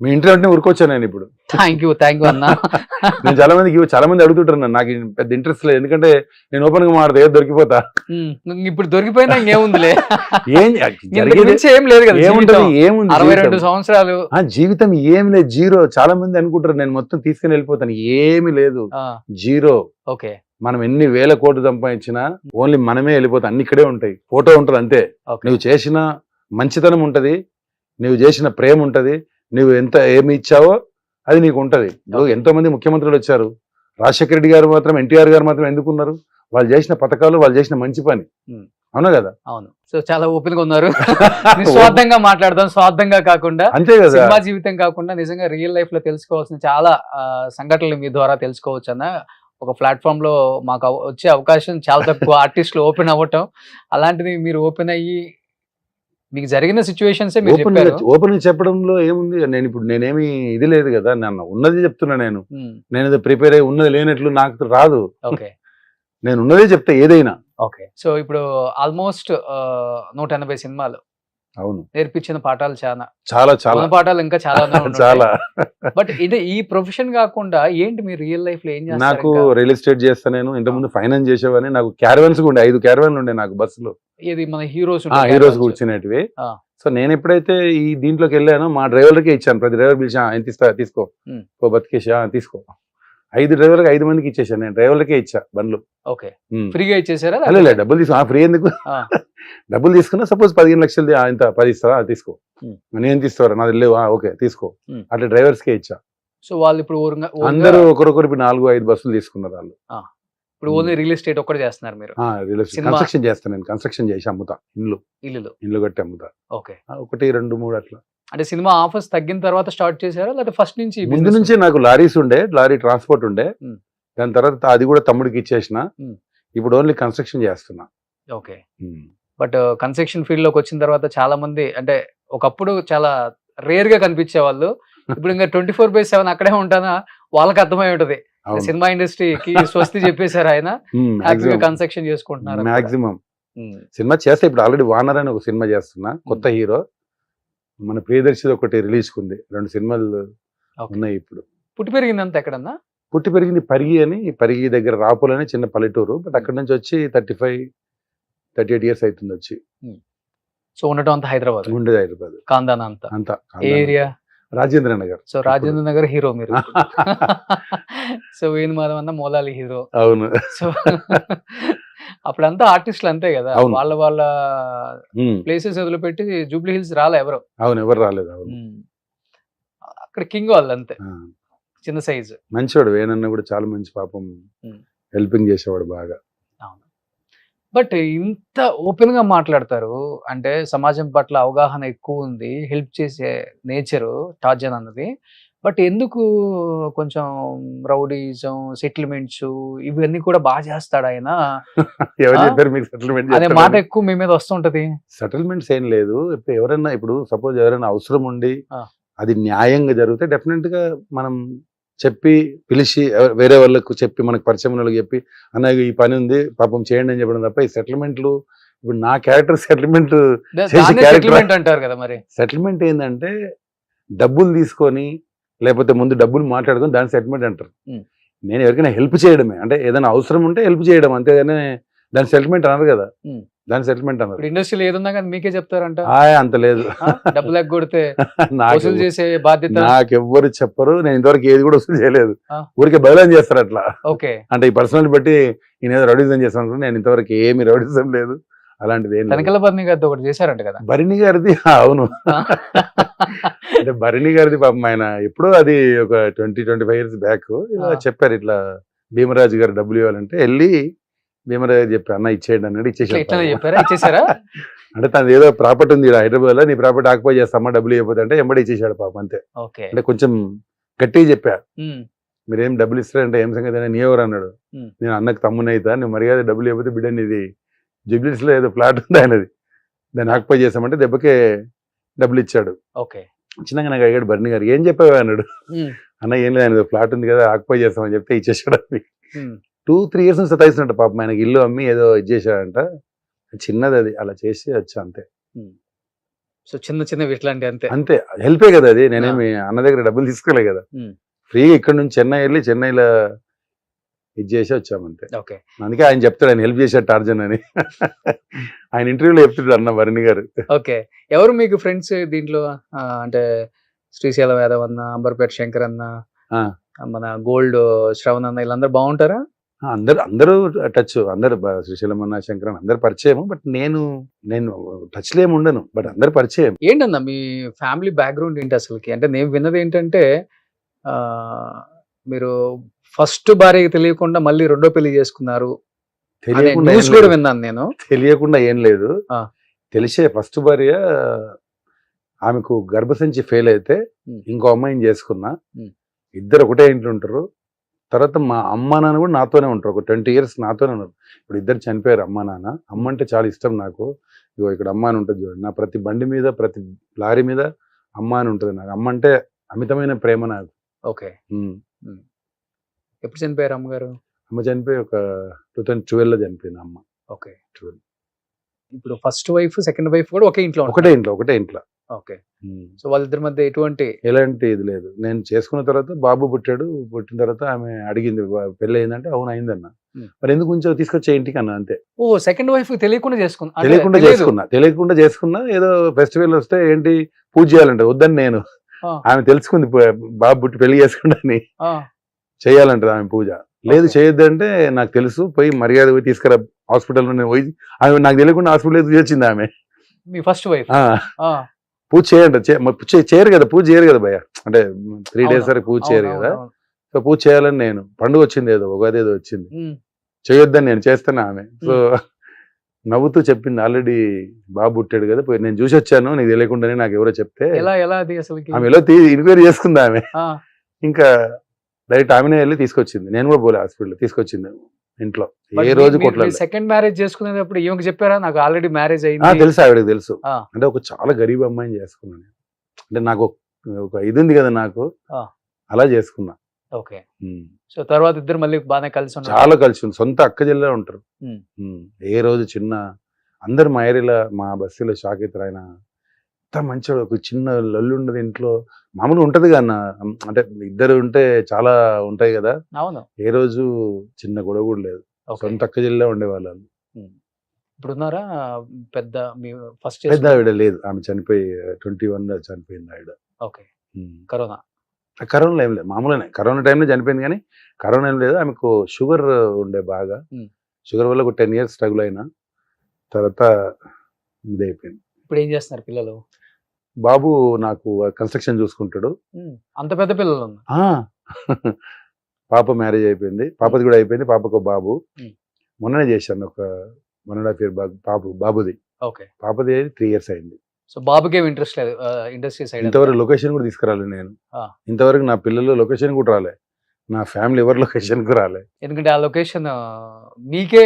మీ ఇంట్లో అంటే ఊరుకొచ్చాను నేను ఇప్పుడు. థ్యాంక్ యూ అన్న. నేను చాలా మంది అడుగుతుంటారు నన్ను. నాకు పెద్ద ఇంట్రెస్ట్ లేదు, ఎందుకంటే నేను ఓపెన్ గా మాట్లాడితే ఏదో దొరికిపోతా. ఇప్పుడు దొరికిపోయినా ఇంకేముంది, ఏం లేదు కదా. ఏముంటది? 62 సంవత్సరాలు జీవితం ఏం లేదు, జీరో. చాలా మంది అనుకుంటారు నేను మొత్తం తీసుకుని వెళ్ళిపోతాను. ఏమి లేదు, జీరో. ఓకే. మనం ఎన్ని వేల కోట్లు సంపాదించినా ఓన్లీ మనమే వెళ్ళిపోతాం. అన్ని ఇక్కడే ఉంటాయి, ఫోటో ఉంటుంది అంతే. నువ్వు చేసిన మంచితనం ఉంటది, నువ్వు చేసిన ప్రేమ ఉంటది, నువ్వు ఏమి ఇచ్చావో అది నీకు ఉంటది. ఎంతో మంది ముఖ్యమంత్రులు వచ్చారు, రాజశేఖర రెడ్డి గారు మాత్రం, ఎన్టీఆర్ గారు మాత్రం ఎందుకున్నారు? వాళ్ళు చేసిన పథకాలు, వాళ్ళు చేసిన మంచి పని. అవునా కదా? అవును. సో చాలా ఓపెన్ గా ఉన్నారు. నిస్వార్థంగా మాట్లాడదాం, స్వార్థంగా కాకుండా. అంతే కదా, సినిమా జీవితం కాకుండా నిజంగా రియల్ లైఫ్ లో తెలుసుకోవాల్సిన చాలా సంఘటనలు మీ ద్వారా తెలుసుకోవచ్చు అన్న. ఒక ప్లాట్ఫామ్ లో మాకు వచ్చే అవకాశం చాలా తక్కువ, ఆర్టిస్టులు ఓపెన్ అవ్వటం. అలాంటిది మీరు ఓపెన్ అయ్యి మీకు జరిగిన సిచ్యువేషన్స్ ఓపెన్ చెప్పడంలో ఏముంది? నేనేమి ఇది లేదు కదా, నన్ను ఉన్నది చెప్తున్నా. నేను ప్రిపేర్ అయ్యి ఉన్నది లేనట్లు నాకు రాదు. ఓకే. నేను ఉన్నదే చెప్తా ఏదైనా. ఓకే. సో ఇప్పుడు ఆల్మోస్ట్ 180 సినిమాలు. అవును. నేర్పించిన పాఠాలు చాలా పాఠాలు ఇంకా చాలా చాలా. బట్ ఈ ప్రొఫెషన్ కాకుండా ఏంటి మీరు రియల్ లైఫ్ లో ఏం చేస్తారు? నాకు రియల్ ఎస్టేట్ చేస్తా. నేను ఇంతకుముందు ఫైనాన్స్ చేసేవాడిని. నాకు క్యారవన్స్ ఉండే, 5 క్యారవన్లు ఉండే నాకు బస్సులో. ఇది మన హీరోస్ కూర్చునేటివి. సో నేను ఎప్పుడైతే ఈ దీంట్లోకి వెళ్ళానో మా డ్రైవర్లకే ఇచ్చాను. ప్రతి డ్రైవర్ పిలిచా, ఎంత తీసుకో, బతికేసా తీసుకో. 5 డ్రైవర్లకు 5 మందికి ఇచ్చేసాను. నేను డ్రైవర్లకే ఇచ్చా బండ్లు. ఓకే. ఫ్రీగా ఇచ్చేసారా? లేదు, డబ్బులు తీసుకున్నా. ఫ్రీ ఎందుకు? డబ్బులు తీసుకున్నా. సపోజ్ 15 లక్షలు ఇంత 10 ఇస్తావా, తీసుకో. నేను తీసుకోరా, నాది లేవు, ఓకే తీసుకో. అట్లా డ్రైవర్స్ కే ఇచ్చా. సో వాళ్ళు ఇప్పుడు అందరూ ఒకరొకరు 4-5 బస్సులు తీసుకున్నారు వాళ్ళు. ఇప్పుడు ఓన్లీ రియల్ ఎస్టేట్ ఒక్కటి చేస్తున్నారు మీరు? రియల్ ఎస్టేట్ కన్స్ట్రక్షన్ చేస్తాను నేను. కన్స్ట్రక్షన్ చేసి అమ్ముతా, ఇల్లు కట్టి అమ్ముతా. ఓకే. 1, 2, 3 అట్లా. అంటే సినిమా ఆఫర్స్ తగ్గిన తర్వాత స్టార్ట్ చేశారా, లేకపోతే ఫస్ట్ నుంచి? ముందు నుంచి నాకు లారీస్ ఉండే, లారీ ట్రాన్స్పోర్ట్ ఉండే. దాని తర్వాత అది కూడా తమ్ముడికి ఇచ్చేసిన. ఇప్పుడు ఓన్లీ కన్స్ట్రక్షన్ చేస్తున్నా. ఓకే. బట్ కన్స్ట్రక్షన్ ఫీల్డ్ లోకి వచ్చిన తర్వాత చాలా మంది, అంటే ఒకప్పుడు చాలా రేర్ గా కనిపించే వాళ్ళు, ఇప్పుడు ఇంకా 24/7 అక్కడే ఉంటానా వాళ్ళకి అర్థమై ఉంటది. సినిమా ఇండస్ట్రీకి స్వస్తి చెప్పేశారు ఆయన. హ్యాపీగా కన్స్ట్రక్షన్ చేసుకుంటున్నారు. మాక్సిమం సినిమా చేస్తే ఇప్పుడు ఆల్రెడీ వానర్ అని ఒక సినిమా చేస్తున్నా, కొత్త హీరో. మన ప్రియదర్శి ఒకటి రిలీజ్ కుంది. 2 సినిమాలు ఉన్నాయి ఇప్పుడు. పుట్టి పెరిగిందంతా ఎక్కడన్నా? పుట్టి పెరిగింది పరిగి అని, పరిగి దగ్గర రాపుల్ అని చిన్న పల్లెటూరు. బట్ అక్కడ నుంచి వచ్చి 35-38 ఇయర్స్ అవుతుంది వచ్చి. సో ఉండటం అంతా హైదరాబాద్? ఉండేది హైదరాబాద్. కాందానా అంతా area? Rajendra Nagar. So Rajendra Nagar hero మీరు. సో వేణు మాధవ్ అన్న మోలాలి హీరో. అవును. సో అప్పుడంతా ఆర్టిస్టులు అంతే కదా, వాళ్ళ ప్లేసెస్ వదిలిపెట్టి జూబ్లీ హిల్స్ రాలే ఎవరు. అవును, ఎవరు రాలేదు. అవును, అక్కడ కింగ్ వాళ్ళు అంతే. చిన్న సైజు. మంచివాడు వేణన్న కూడా చాలా మంచి పాపం ఉమ్. హెల్పింగ్ చేసేవాడు బాగా. అవును. బట్ ఇంత ఓపెన్ గా మాట్లాడతారు అంటే సమాజం పట్ల అవగాహన ఎక్కువ ఉంది, హెల్ప్ చేసే నేచరు టార్జన్ అన్నది. బట్ ఎందుకు కొంచెం రౌడీజం, సెటిల్మెంట్స్ ఇవన్నీ కూడా బాగా చేస్తాడు ఆయన ఎవరు ఆ? చెప్పారు మీకు సెటిల్మెంట్ అనే మాట ఎక్కువ మీ మీద వస్తుంటది. సెటిల్మెంట్స్ ఏం లేదు. ఇప్పుడు ఎవరైనా ఇప్పుడు సపోజ్ ఎవరైనా అవసరం ఉండి ఆ. అది న్యాయంగా జరిగితే డెఫినెట్ గా మనం చెప్పి పిలిచి వేరే వాళ్ళకు చెప్పి మనకు పరిచయం ఉన్న వాళ్ళకి చెప్పి అన్నయ్య ఈ పని ఉంది పాపం చేయండి అని చెప్పడం తప్ప ఈ సెటిల్మెంట్లు ఇప్పుడు నా క్యారెక్టర్ సెటిల్మెంట్ చేసే దాన్నే character- సెటిల్మెంట్ అంటారు కదా మరి. సెటిల్మెంట్ ఏంటంటే డబ్బులు తీసుకొని లేకపోతే ముందు డబ్బులు మాట్లాడుకొని దాన్ని సెటిల్మెంట్ అంటారు. ఉమ్. నేను ఎవరికైనా హెల్ప్ చేయడమే అంటే ఏదైనా అవసరం ఉంటే హెల్ప్ చేయడం అంతేగానే దాని సెటిల్మెంట్ అన్నారు కదా. ఉమ్. దాని సెటిల్మెంట్ అన్నారు. ఇప్పుడు ఇండస్ట్రీలో ఏదున్నా కానీ మీకే చెప్తారంట. అంత లేదు. డబ్బులు ఎగ్గొడితే నాకు వసూలు చేసే బాధ్యత. నాకెవ్వరు చెప్పరు. నేను ఇంతవరకు ఏది కూడా వసూలు చేయలేదు. ఆ. ఊరికే బదిలీ చేస్తారు అట్లా. ఓకే. అంటే ఈ పర్సనల్ బట్టి నేను ఏదో రౌడిజం చేస్తాను. నేను ఇంతవరకు ఏమి రౌడిజం లేదు, అలాంటిది ఏం లేదు. తనకల బర్ని గారితో ఒకటి చేశారంట కదా. భరణి గారిది అవును. అంటే భరణి గారిది పాపం ఆయన ఎప్పుడో అది ఒక 20-25 years బ్యాక్ ఇలా ఆ. చెప్పారు ఇట్లా భీమరాజు గారు డబ్బులు ఇవ్వాలంటే వెళ్ళి భీమరాజు గారు చెప్పి అన్న ఇచ్చేయండి అన్నాడు. ఇట్లా ఇట్లానే ఇచ్చేసాడు. చెప్పారా, ఇచ్చేసారా? అంటే తనది ఏదో ప్రాపర్టీ ఉంది హైదరాబాద్ లో, నీ ప్రాపర్టీ ఆక్యుపై చేస్తామా డబ్బులు ఇవ్వకపోతే అంటే ఎంబడి ఇచ్చేసాడు పాపం అంతే. ఓకే. అంటే కొంచెం గట్టిగా చెప్పా, ఉమ్. మీరేం డబ్బులు ఇస్తారంటే ఏం సంగతి అని, నీ ఎవరు అన్నాడు. ఉమ్. నేను అన్నకు తమ్ముని అవుతా, నువ్వు మర్యాద డబ్బులు ఇవ్వకపోతే బిడ్డని ఇది జుబ్లీస్ లో ఏదో ఫ్లాట్ ఉంది ఆయనది, దాన్ని ఆక్యుపై చేస్తామంటే దెబ్బకే డబ్బులు ఇచ్చాడు. ఓకే. చిన్నగా నాకు అడిగాడు భరణి గారు ఏం చెప్పావు అన్నాడు. ఉమ్. అన్న ఏం లేదు ఆయన ఫ్లాట్ ఉంది కదా ఆక్యుపై చేస్తామని చెప్తే ఇచ్చేసాడు. అది ఉమ్. 2-3 years నుంచి సతాయిస్తున్నట్టు పాపం ఆయనకి ఇల్లు అమ్మి ఏదో ఇది చేశాడంట. చిన్నది అది అలా చేసి వచ్చా అంతే. సో చిన్న చిన్నవి ఇట్లాంటి అంతే. అంతే హెల్పే కదా అది. నేనేమి అన్న దగ్గర డబ్బులు తీసుకోలే కదా, ఉమ్. ఫ్రీగా ఇక్కడ నుంచి చెన్నై వెళ్ళి చెన్నైలో ఇది చేసి వచ్చామంతే. ఓకే. అందుకే ఆయన చెప్తాడు ఆయన హెల్ప్ చేశాడు టార్జన్ అని. ఆయన ఇంటర్వ్యూలో చెప్తాడు అన్న భరణి గారు. ఓకే. ఎవరు మీకు ఫ్రెండ్స్ దీంట్లో? అంటే శ్రీశైలం యాదవ్ అన్న, అంబర్పేట శంకర్ అన్న, ఆ. మన గోల్డ్ శ్రవణ్ అన్న, వీళ్ళందరూ బాగుంటారా? అందరూ టచ్, అందరు శ్రీశైలం అన్న శంకరన్ అందరు పరిచయం. బట్ నేను టచ్ లో ఏమి ఉండను, బట్ అందరు పరిచయం. ఏంటన్నా మీ ఫ్యామిలీ బ్యాక్గ్రౌండ్ ఏంటి అసలుకి? అంటే నేను విన్నది ఏంటంటే ఆ, మీరు ఫస్ట్ భార్యకి తెలియకుండా మళ్ళీ రెండో పెళ్లి చేసుకున్నారు అనే తెలియకుండా న్యూస్ ఏం కూడా లేదు. విన్నాను నేను. తెలియకుండా ఏం లేదు. ఆ. తెలిసే ఫస్ట్ భార్య ఆమెకు గర్భసంచి ఫెయిల్ అయితే ఉమ్. ఇంకో అమ్మాయిని చేసుకున్నా. ఉమ్. ఇద్దరు ఒకటే ఇంట్లో ఉంటారు. తర్వాత మా అమ్మ నాన్న కూడా నాతోనే ఉంటారు. ఒక 20 years నాతోనే ఉన్నారు. ఇప్పుడు ఇద్దరు చనిపోయారు అమ్మ నాన్న. అమ్మ అంటే చాలా ఇష్టం నాకు. ఇగో ఇక్కడ అమ్మ అని ఉంటుంది చూడండి, నా ప్రతి బండి మీద ప్రతి లారీ మీద అమ్మ అని ఉంటుంది. నాకు అమ్మ అంటే అమితమైన ప్రేమ నాకు. ఓకే. ఉమ్. ఎప్పుడు చనిపోయారు అమ్మగారు? అమ్మ చనిపోయి ఒక 2012 లో చనిపోయింది అమ్మ. ఓకే. 12. ఇప్పుడు ఫస్ట్ వైఫ్ సెకండ్ వైఫ్ కూడా ఒకే ఇంట్లో ఒకటే ఇంట్లో. ఓకే. ఉమ్. సో వాళ్ళిద్దరి మధ్య ఎటువంటి ఎలాంటి ఇది లేదు. నేను చేసుకున్న తర్వాత బాబు పుట్టిన తర్వాత ఆమె అడిగింది పెళ్ళి అయిందంటే అవును అయిందన్న. మరి ఎందుకు కొంచెం తీసుకొచ్చే ఇంటికి అన్న అంతే. ఓ సెకండ్ వైఫ్ తెలియకుండా చేసుకున్నా? తెలియకుండా చేసుకున్నా. ఏదో ఫెస్టివల్ వస్తే ఏంటి పూజ చేయాలంటే వద్దని నేను, ఆ. ఆమె తెలుసుకుంది బాబు పుట్టి పెళ్లి చేసుకుంటాని ఆ. చేయాలంటది ఆమె పూజ. లేదు Okay. చేయొద్దంటే నాకు తెలుసు, పోయి మర్యాద పోయి తీసుకురా హాస్పిటల్లో. నేను పోయి ఆమె నాకు తెలియకుండా హాస్పిటల్ వచ్చింది ఆమె. మీ ఫస్ట్ వైఫ్? ఆ, పూజ చేయండి చేయరు కదా, పూజ చేయరు కదా భయ, అంటే 3 days వరకు పూజ చేయరు కదా. సో పూజ చేయాలని నేను, పండుగ వచ్చింది ఏదో ఉగాది ఏదో వచ్చింది, చేయొద్దని నేను చేస్తాను ఆమె. సో నవ్వుతూ చెప్పింది ఆల్రెడీ బాబు పుట్టాడు కదా, పోయి నేను చూసి వచ్చాను నీకు తెలియకుండానే నాకు ఎవరో చెప్తే. ఎలా అది అసలుకి? ఆమె ఎలా ఎంక్వైరీ చేసుకుంది ఆమె. ఇంకా డైరెక్ట్ ఆమెనే వెళ్ళి తీసుకొచ్చింది. నేను కూడా పోలే హాస్పిటల్, తీసుకొచ్చింది ఇంట్లో. ఏ రోజు కొట్లాలి. సెకండ్ మ్యారేజ్ చేసుకునేటప్పుడు ఈమెకి చెప్పారా నాకు ఆల్రెడీ మ్యారేజ్ అయింది? తెలుసు, ఆవిడకి తెలుసు. ఆ. అంటే ఒక చాలా గరీబ్ అమ్మాయిని చేసుకున్నాను. అంటే నాకు ఒక ఇది ఉంది కదా నాకు, ఆ. అలా చేసుకున్నా. ఓకే. సో తర్వాత ఇద్దరు మళ్ళీ బాగానే కలిసి ఉన్నారు? చాలా కలిసి ఉంది. సొంత అక్క చెల్లె ఉంటారు. ఏ రోజు చిన్న అందరు మా ఏరియాలో మా బస్తీలో షాక్ అవుతారు. ఆయన ఎంత మంచివాడు. ఒక చిన్న లల్లు ఉండదు ఇంట్లో, మామూలుగా ఉంటది కదా అంటే ఇద్దరు ఉంటే చాలా ఉంటాయి కదా. అవును. ఏ రోజు చిన్న గొడవ కూడా లేదు. సొంత అక్క చెల్లె ఉండేవాళ్ళు. ఇప్పుడు ఉన్నారా పెద్ద మీ ఫస్ట్ పెద్ద ఆవిడ లేదు, ఆమె చనిపోయి 21 చనిపోయింది ఆవిడ. ఓకే. కరోనా ఏం లేదు, మామూలుగానే కరోనా టైంలో చనిపోయింది. కానీ కరోనా ఏం లేదు, ఆమెకు షుగర్ ఉండే బాగా. షుగర్ వల్ల ఒక 10 years స్ట్రగుల్ అయినా తర్వాత ఇదైపోయింది. ఇప్పుడు ఏం చేస్తున్నారు పిల్లలు? బాబు నాకు కన్స్ట్రక్షన్ చూసుకుంటాడు. అంత పెద్ద పిల్లలు పాప మ్యారేజ్ అయిపోయింది, పాపది కూడా అయిపోయింది, పాపకు ఒక బాబు. Hmm. మొన్ననే చేశాను ఒక 1.5 year బాబుది. ఓకే. పాపది 3 years అయింది. సో బాబుకి ఏమి ఇంట్రెస్ట్ లేదు ఇండస్ట్రీ సైడ్. ఇంతవరకు లొకేషన్ కూడా తీసుకురాలేదు నేను. Ah. ఇంతవరకు నా పిల్లలు లొకేషన్ కూడా రాలే, నా ఫ్యామిలీ ఎవరు లొకేషన్ కు రాలే. ఎందుకంటే ఆ లొకేషన్ మీకే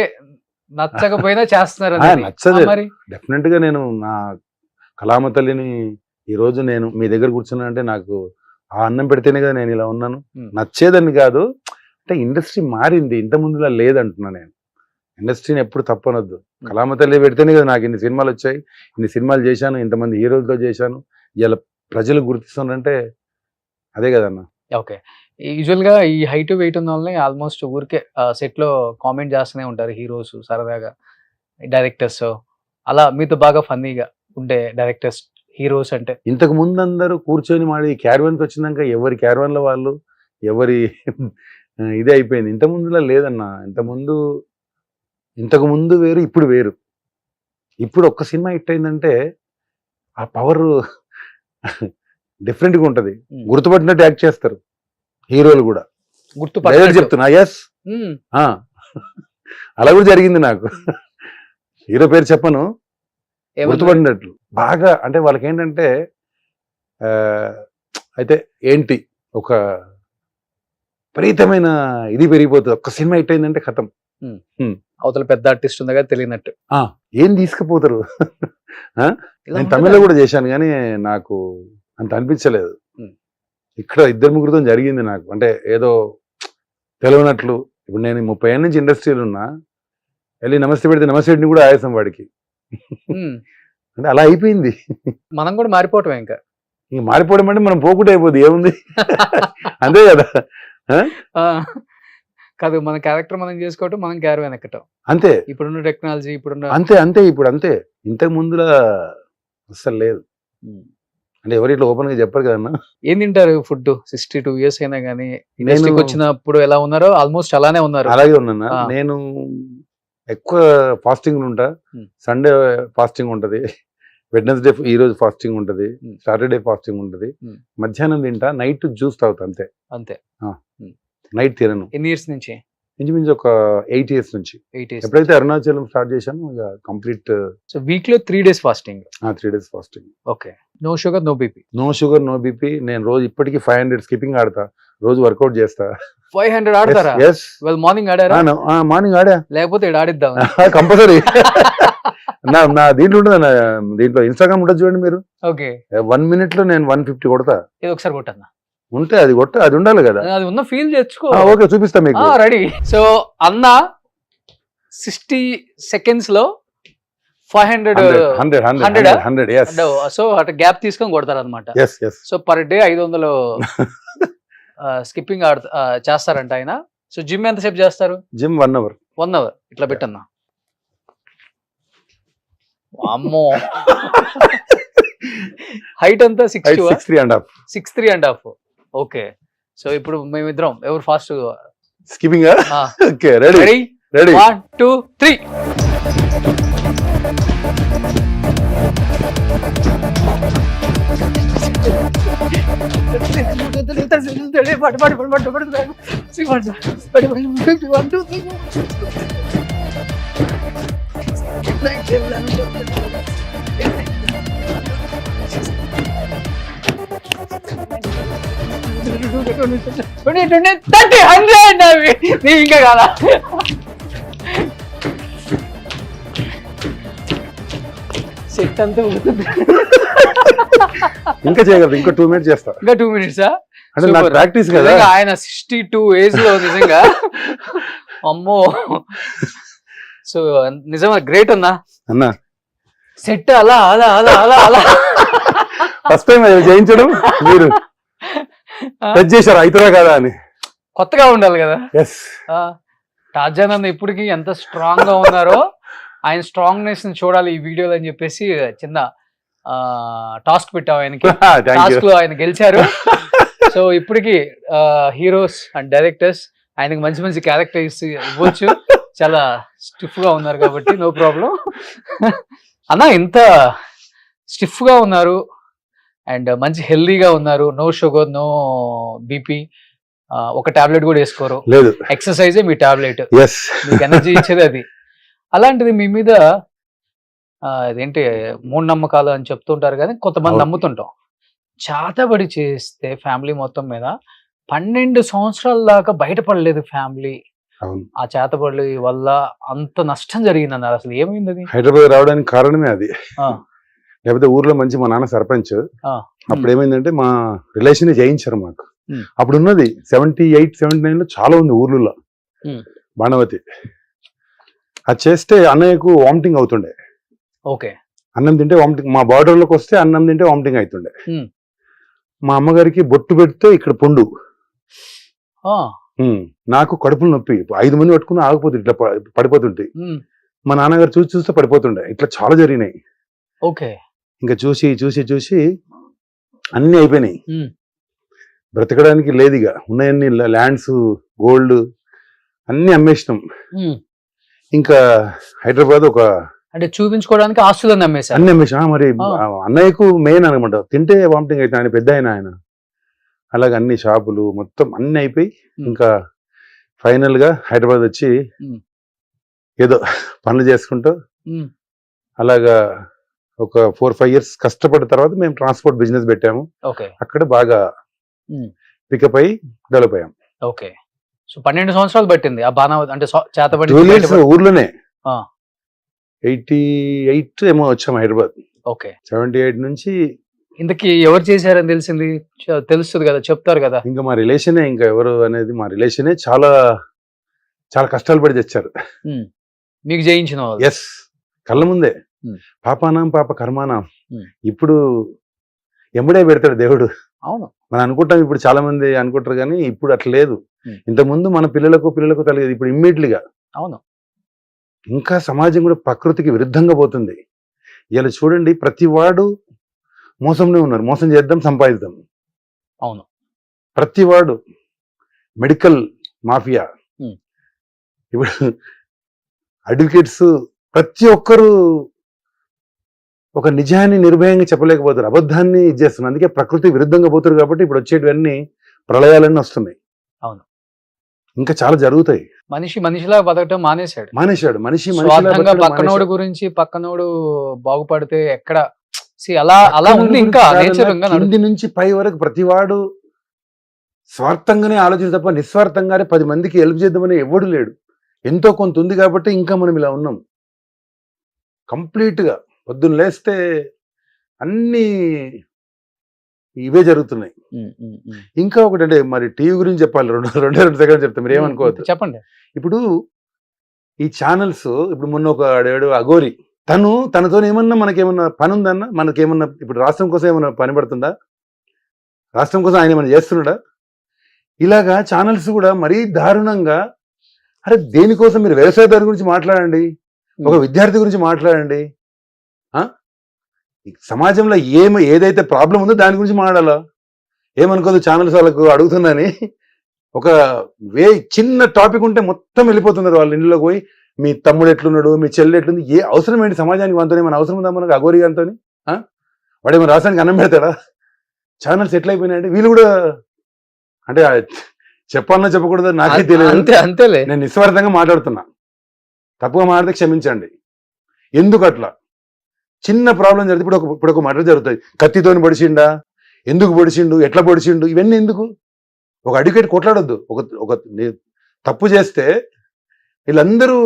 నచ్చకపోయినా చేస్తున్నారు ఆ, అనేది. నచ్చదు. మరి డెఫినెట్ గా నేను నా కళామ తల్లిని ఈ రోజు నేను మీ దగ్గర కూర్చున్నా అంటే నాకు ఆ అన్నం పెడితేనే కదా నేను ఇలా ఉన్నాను. Hmm. నచ్చేదని కాదు, అంటే ఇండస్ట్రీ మారింది, ఇంత ముందులా లేదంటున్నా నేను. ఇండస్ట్రీని ఎప్పుడు తప్పనొద్దు. కళామ తల్లి పెడితేనే కదా నాకు ఇన్ని సినిమాలు వచ్చాయి, ఇన్ని సినిమాలు చేశాను, ఇంతమంది హీరోలతో చేశాను, ఇలా ప్రజలు గుర్తిస్తున్నారంటే అదే కదన్న. ఓకే. యూజువల్ గా ఈ హైట్ వెయిట్ ఉన్న వాళ్ళని ఆల్మోస్ట్ ఊరికే సెట్ లో కామెంట్ చేస్తూనే ఉంటారు హీరోస్ సరదాగా, డైరెక్టర్స్. అలా మీతో బాగా ఫన్నీగా ఉండే డైరెక్టర్స్ హీరోస్ అంటే? ఇంతకు ముందు అందరూ కూర్చొని మాడి క్యారవాన్కి వచ్చినాక ఎవరి క్యారవాన్ల వాళ్ళు ఎవరి ఇది అయిపోయింది. ఇంత ముందులా లేదన్న. ఇంతకు ముందు వేరు, ఇప్పుడు వేరు. ఇప్పుడు ఒక్క సినిమా హిట్ అయిందంటే ఆ పవర్ డిఫరెంట్గా ఉంటది. Hmm. గుర్తుపట్టినట్టు యాక్ట్ చేస్తారు హీరోలు కూడా. డైరెక్ట్ గుర్తుపట్టాలి. చెప్తున్నా, ఎస్ అలా కూడా జరిగింది నాకు. హీరో పేరు చెప్పను, గుర్తుపడినట్లు బాగా. అంటే వాళ్ళకి ఏంటంటే అయితే ఏంటి ఒక విపరీతమైన ఇది పెరిగిపోతుంది. ఒక్క సినిమా హిట్ అయిందంటే కథం. అవతల పెద్ద ఆర్టిస్ట్ ఉందగా తెలియనట్టు. ఏం తీసుకుపోతారు. ఇలా నేను ఉంటుందా? తమిళ్లో కూడా చేశాను కానీ నాకు అంత అనిపించలేదు. ఇక్కడ 2-3 జరిగింది నాకు. అంటే ఏదో తెలియనట్లు. ఇప్పుడు నేను 30 ఏళ్ళ నుంచి ఇండస్ట్రీలో ఉన్నా, వెళ్ళి నమస్తే పెడితే నమస్తేని కూడా ఆయాసం వాడికి. ఉమ్. అంటే అలా అయిపోయింది. మనం కూడా మారిపోవటం ఇంకా. ఇంక మారిపోవడం అంటే మనం పోకుండా అయిపోద్ది, ఏముంది. అంతే కదా. ఆ, కాదు, మన క్యారెక్టర్ మనం చేసుకోవటం, మనం క్యారవాన్ ఎక్కటం. అంతే ఇప్పుడున్న టెక్నాలజీ, ఇప్పుడున్న అంతే ఇప్పుడు అంతే. ఇంతకు ముందులా అస్సలు లేదు. అంటే ఎవరు ఇట్లా ఓపెన్ గా చెప్పరు కదన్నా. ఏం తింటారు ఫుడ్? 62 years అయినా కానీ ఇండస్ట్రీకి వచ్చినప్పుడు ఎలా ఉన్నారో ఆల్మోస్ట్ అలానే ఉన్నారు. అలాగే ఉన్నా. ఆ. నేను ఎక్కువ ఫాస్టింగ్ ఉంటా. సండే ఫాస్టింగ్ ఉంటది, వెడ్నెస్డే ఈ రోజు ఫాస్టింగ్ ఉంటది, సాటర్డే ఫాస్టింగ్ ఉంటది. మధ్యాహ్నం తింటా, నైట్ జ్యూస్ తాగుతా అంతే. అంతే. నైట్ తినను. ఎన్ని ఇయర్స్ నుంచి? ఇంచుమించు ఒక 8 years నుంచి. 8 years. ఎప్పుడైతే అరుణాచలం స్టార్ట్ చేశాను ఇక కంప్లీట్ సో వీక్ లో 3 days fasting. 3 days fasting. Okay. No sugar, no BP. No sugar, no BP. నేను రోజు ఇప్పటికీ 500 స్కిప్పింగ్ ఆడతా, రోజు వర్కౌట్ చేస్తా. 500 ఆడతారా? ఎస్. వాళ్ళు మార్నింగ్ ఆడారా? మార్నింగ్ ఆడా, లేకపోతే ఇక్కడ ఆడిద్దాం. కంపల్సరీ. నా దీంట్లో ఉంటుంది, దీంట్లో ఇన్స్టాగ్రామ్ ఉంటుంది చూడండి మీరు. ఓకే. 1 minute లో నేను 150 కొడతా. ఇది ఒకసారి కొట్టన్నా. ఉంటే అది అది ఉండాలి కదా. అది ఉన్న ఫీల్ తెచ్చుకో. ఓకే, చూపిస్తా మీకు. రెడీ. సో అన్న 60 seconds లో 500. 100. Yes. సో అటు గ్యాప్ తీసుకొని కొడతారు అనమాట. Yes. So per day 500 skipping చేస్తారంట ఆయన. సో జిమ్ ఎంతసేపు చేస్తారు? Gym 1 hour. 1 hour. ఇట్లా పెట్టన్నా. అమ్మో. హైట్ అంతా 6'3.5". 6'3.5". ఓకే. సో ఇప్పుడు మేమిద్దరం ఎవరు ఫాస్ట్? స్కిప్పింగ్. Okay, ready. 1 2 3. ఇంకా కాదా? సెట్ అంతా ఇంకా చేయగలరు. ఇంకా 2 minutes చేస్తా. ఇంకా 2 minutes. అంటే నాకు ప్రాక్టీస్ కదా. ఆయన 62 ఏజ్ లో నిజంగా అమ్మో. సో నిజంగా గ్రేట్ అన్నా. సెట్ అలా అలా అలా అలా అలా ఫస్ట్ టైం చేయించడం మీరు టచ్ చేశారు, అవుతుందా కదా అని. కొత్తగా ఉండాలి కదా. ఎస్. టార్జాన్ అన్న ఇప్పటికి ఎంత స్ట్రాంగ్ గా ఉన్నారో, ఆయన స్ట్రాంగ్నెస్ ని చూడాలి ఈ వీడియోలో అని చెప్పేసి చిన్న టాస్క్ పెట్టాం ఆయనకి. టాస్క్ లో ఆయన గెలిచారు. సో ఇప్పటికి హీరోస్ అండ్ డైరెక్టర్స్ ఆయనకి మంచి మంచి క్యారెక్టర్స్ ఇవ్వచ్చు. చాలా స్టిఫ్ గా ఉన్నారు కాబట్టి నో ప్రాబ్లం. అన్న ఇంత స్టిఫ్ గా ఉన్నారు అండ్ మంచి హెల్దీగా ఉన్నారు, నో షుగర్, నో బీపీ, ఒక టాబ్లెట్ కూడా వేసుకోరు, లేదు. ఎక్సర్సైజే మీ టాబ్లెట్, ఎస్. మీకు ఎనర్జీ ఇచ్చేది అది. అలాంటిది మీ మీద అదేంటి మూఢనమ్మకాలు అని చెప్తుంటారు కానీ కొంతమంది అవును. నమ్ముతుంటాం. చేతబడి చేస్తే ఫ్యామిలీ మొత్తం మీద 12 సంవత్సరాల దాకా బయటపడలేదు ఫ్యామిలీ. అవును. ఆ చేతబడి వల్ల అంత నష్టం జరిగిందన్నారు. అసలు ఏమైంది అది? హైదరాబాద్ రావడానికి కారణమే అది. ఆ, లేకపోతే ఊర్లో మంచి మా నాన్న సర్పంచ్. ఆ, అప్పుడు ఏమైందంటే మా రిలేషన్ జయించారు మాకు. ఉమ్. అప్పుడు ఉన్నది 78, 79 లో చాలా ఉంది ఊర్లలో. ఉమ్. బాణవతి అది చేస్తే అన్నయ్యకు వామిటింగ్ అవుతుండే. ఓకే. అన్నం తింటే వామిటింగ్, మా బార్డర్లోకి వస్తే అన్నం తింటే వామిటింగ్ అవుతుండే. ఉమ్. మా అమ్మగారికి బొట్టు పెడితే ఇక్కడ పుండు. ఆ, నాకు కడుపులు నొప్పి, 5 మంది పట్టుకుని ఆగిపోతుంది, ఇట్లా పడిపోతుంటాయి. ఉమ్. మా నాన్నగారు చూసి చూస్తే పడిపోతుండే. ఇట్లా చాలా జరిగినాయి. ఓకే. ఇంకా చూసి చూసి చూసి అన్ని అయిపోయినాయి. ఉమ్. బ్రతకడానికి లేదుగా. ఉన్నాయన్ని ల్యాండ్స్, గోల్డ్ అన్ని అమ్మేసినాం. ఉమ్. ఇంకా హైదరాబాద్ ఒక అంటే చూపించుకోవడానికి ఆస్తులను నమ్మేశారు. అన్ని అమ్మేసా. మరి ఆ. అన్నయ్యకు మెయిన్ అనమాట, తింటే వామిటింగ్ అయితే ఆయన పెద్ద ఆయన. అలాగే అన్ని షాపులు మొత్తం అన్ని అయిపోయి ఇంకా ఫైనల్ గా హైదరాబాద్ వచ్చి ఉమ్. ఏదో పనులు చేసుకుంటూ ఉమ్. అలాగా ఒక 4-5 years కష్టపడిన తర్వాత మేము ట్రాన్స్పోర్ట్ బిజినెస్ పెట్టాము. ఓకే. అక్కడ బాగా ఉమ్. పికప్ అయ్యి డెవలప్ అయ్యాం. ఓకే. సో 12 సంవత్సరాలు పట్టింది ఆ బాణావతి అంటే చేతబడి 12 years బయటపడి- ఊర్లోనే. ఆ. 88 ఏమో వచ్చాము హైదరాబాద్. ఓకే. 78 నుంచి ఇంతకీ ఎవరు చేశారని తెలిసింది? తెలుస్తుంది కదా, చెప్తారు కదా. ఇంకా మా రిలేషనే, ఇంకా ఎవరు అనేది మా రిలేషనే చాలా చాలా కష్టాలు పడి తెచ్చారు. ఉమ్. మీకు జయించిన వాళ్ళు. ఎస్, కళ్ళ ముందే. Hmm. పాపానాం పాప కర్మానాం. Hmm. ఇప్పుడు ఎంబడే పెడతాడు దేవుడు. అవును. మనం అనుకుంటాం, ఇప్పుడు చాలా మంది అనుకుంటారు కానీ ఇప్పుడు అట్లా లేదు. Hmm. ఇంతకుముందు మన పిల్లలకు తెలియదు, ఇప్పుడు ఇమ్మీడియట్లీగా. అవును. ఇంకా సమాజం కూడా ప్రకృతికి విరుద్ధంగా పోతుంది. ఇలా చూడండి, ప్రతి వాడు మోసంలో ఉన్నారు. మోసం చేద్దాం, సంపాదిద్దాం. అవును. ప్రతి వాడు మెడికల్ మాఫియా. Hmm. ఇప్పుడు అడ్వకేట్స్ ప్రతి ఒక్కరు ఒక నిజాన్ని నిర్భయంగా చెప్పలేకపోతారు, అబద్ధాన్ని ఇచ్చేస్తున్నారు. అందుకే ప్రకృతి విరుద్ధంగా పోతారు కాబట్టి ఇప్పుడు వచ్చేటివన్నీ ప్రళయాలన్నీ వస్తున్నాయి. అవును. ఇంకా చాలా జరుగుతాయి. మనిషిలా బతకటం మానేశాడు. మానేశాడు. మనిషిలా స్వార్థంగా బతకడం పక్కనోడు మానేశాడు. గురించి పక్కనోడు బాగుపడితే ఎక్కడ అలా అలా పక్కనోడి ఉంది. గురించి ఇంకా కాదన్నా, నేచర్ ఇంకా కింది నుంచి పై వరకు ప్రతివాడు స్వార్థంగానే ఆలోచించి తప్ప నిస్వార్థంగానే 10 మందికి హెల్ప్ చేద్దామని ఎవడు లేడు. ఎంతో కొంత ఉంది కాబట్టి ఇంకా మనం ఇలా ఉన్నాం. కంప్లీట్ గా పొద్దున్న లేస్తే అన్ని ఇవే జరుగుతున్నాయి. ఇంకా ఒకటి అంటే మరి టీవీ గురించి చెప్పాలి. 2 సెకండ్లు చెప్తా, మీరు ఏమనుకోవద్దు. చెప్పండి. ఇప్పుడు ఈ ఛానల్స్, ఇప్పుడు మొన్న ఒక అఘోరి, తనతో ఏమన్నా మనకేమన్నా పని ఉందన్నా, మనకేమన్నా ఇప్పుడు రాష్ట్రం కోసం ఏమన్నా పని పడుతుందా? రాష్ట్రం కోసం ఆయన ఏమన్నా చేస్తున్నాడా? ఇలాగా ఛానల్స్ కూడా మరీ దారుణంగా, అరే దేనికోసం మీరు వ్యవసాయదారు గురించి మాట్లాడండి, ఒక విద్యార్థి గురించి మాట్లాడండి, సమాజంలో ఏదైతే ప్రాబ్లం ఉందో దాని గురించి మాట్లాడాలా? ఏమనుకోదు ఛానల్స్ వాళ్ళకు అడుగుతుందని ఒక చిన్న టాపిక్ ఉంటే మొత్తం వెళ్ళిపోతున్నారు వాళ్ళ ఇంట్లో పోయి. మీ తమ్ముడు ఎట్లున్నాడు, మీ చెల్లి ఎట్లుంది, ఏ అవసరం ఏంటి సమాజానికి? మనతో ఏమైనా అవసరం ఉందా మనకు? అఘోరి గారితో వాడు ఏమైనా రాసానికి అన్నం పెడతాడా? ఛానల్స్ ఎట్లయిపోయినాయంటే వీళ్ళు కూడా, అంటే చెప్పాలన్నా చెప్పకూడదు నాకే తెలియదు. అంతేలే. నేను నిస్వార్థంగా మాట్లాడుతున్నా, తప్పుగా మాట్లాడితే క్షమించండి. ఎందుకు అట్లా? చిన్న ప్రాబ్లం జరిగితే ఇప్పుడు ఒక మర్డర్ జరుగుతుంది, కత్తితోని పొడిచిండా, ఎందుకు పొడిచిండు, ఎట్లా పొడిచిండు, ఇవన్నీ ఎందుకు? ఒక అడ్వకేట్ కొట్లాడొద్దు. ఒక తప్పు చేస్తే వీళ్ళందరూ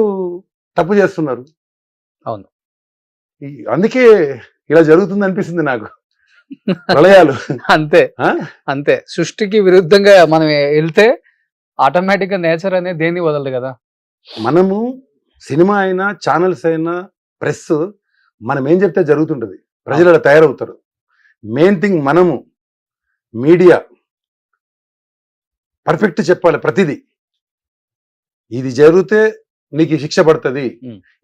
తప్పు చేస్తున్నారు. అవును. అందుకే ఇలా జరుగుతుంది అనిపిస్తుంది నాకు. ప్రళయాలు అంతే. సృష్టికి విరుద్ధంగా మనం వెళ్తే ఆటోమేటిక్ గా నేచర్ అనేది దేన్ని వదలదు కదా. మనము సినిమా అయినా, ఛానల్స్ అయినా, ప్రెస్, మనం ఏం చెప్తే జరుగుతుంటది, ప్రజలు అలా తయారవుతారు. మెయిన్ థింగ్ మనము మీడియా పర్ఫెక్ట్ చెప్పాలి. ప్రతిదీ ఇది జరిగితే నీకు ఈ శిక్ష పడుతుంది,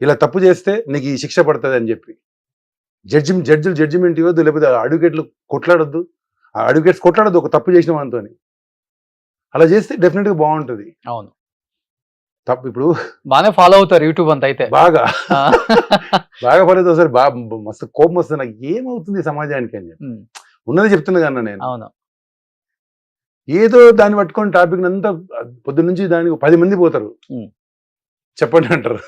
ఇలా తప్పు చేస్తే నీకు ఈ శిక్ష పడుతుంది అని చెప్పి జడ్జిలు జడ్జిమెంట్ ఇవ్వద్దు. లేకపోతే అడ్వకేట్లు కొట్లాడొద్దు. ఆ అడ్వకేట్స్ కొట్లాడొద్దు ఒక తప్పు చేసిన వాళ్ళతో. అలా చేస్తే డెఫినెట్ గా బాగుంటది. అవును. తప్పు ఇప్పుడు బాగానే ఫాలో అవుతారు యూట్యూబ్ అంతా అయితే. బాగా పడేది. ఒకసారి మస్తు కోపం వస్తుంది నాకు, ఏమవుతుంది సమాజానికి అని చెప్పి ఉన్నది చెప్తున్నా కన్నా నేను. అవును. ఏదో దాన్ని పట్టుకొని టాపిక్ అంతా పొద్దున్న నుంచి దానికి 10 మంది పోతారు. ఉమ్. చెప్పండి అంటారు.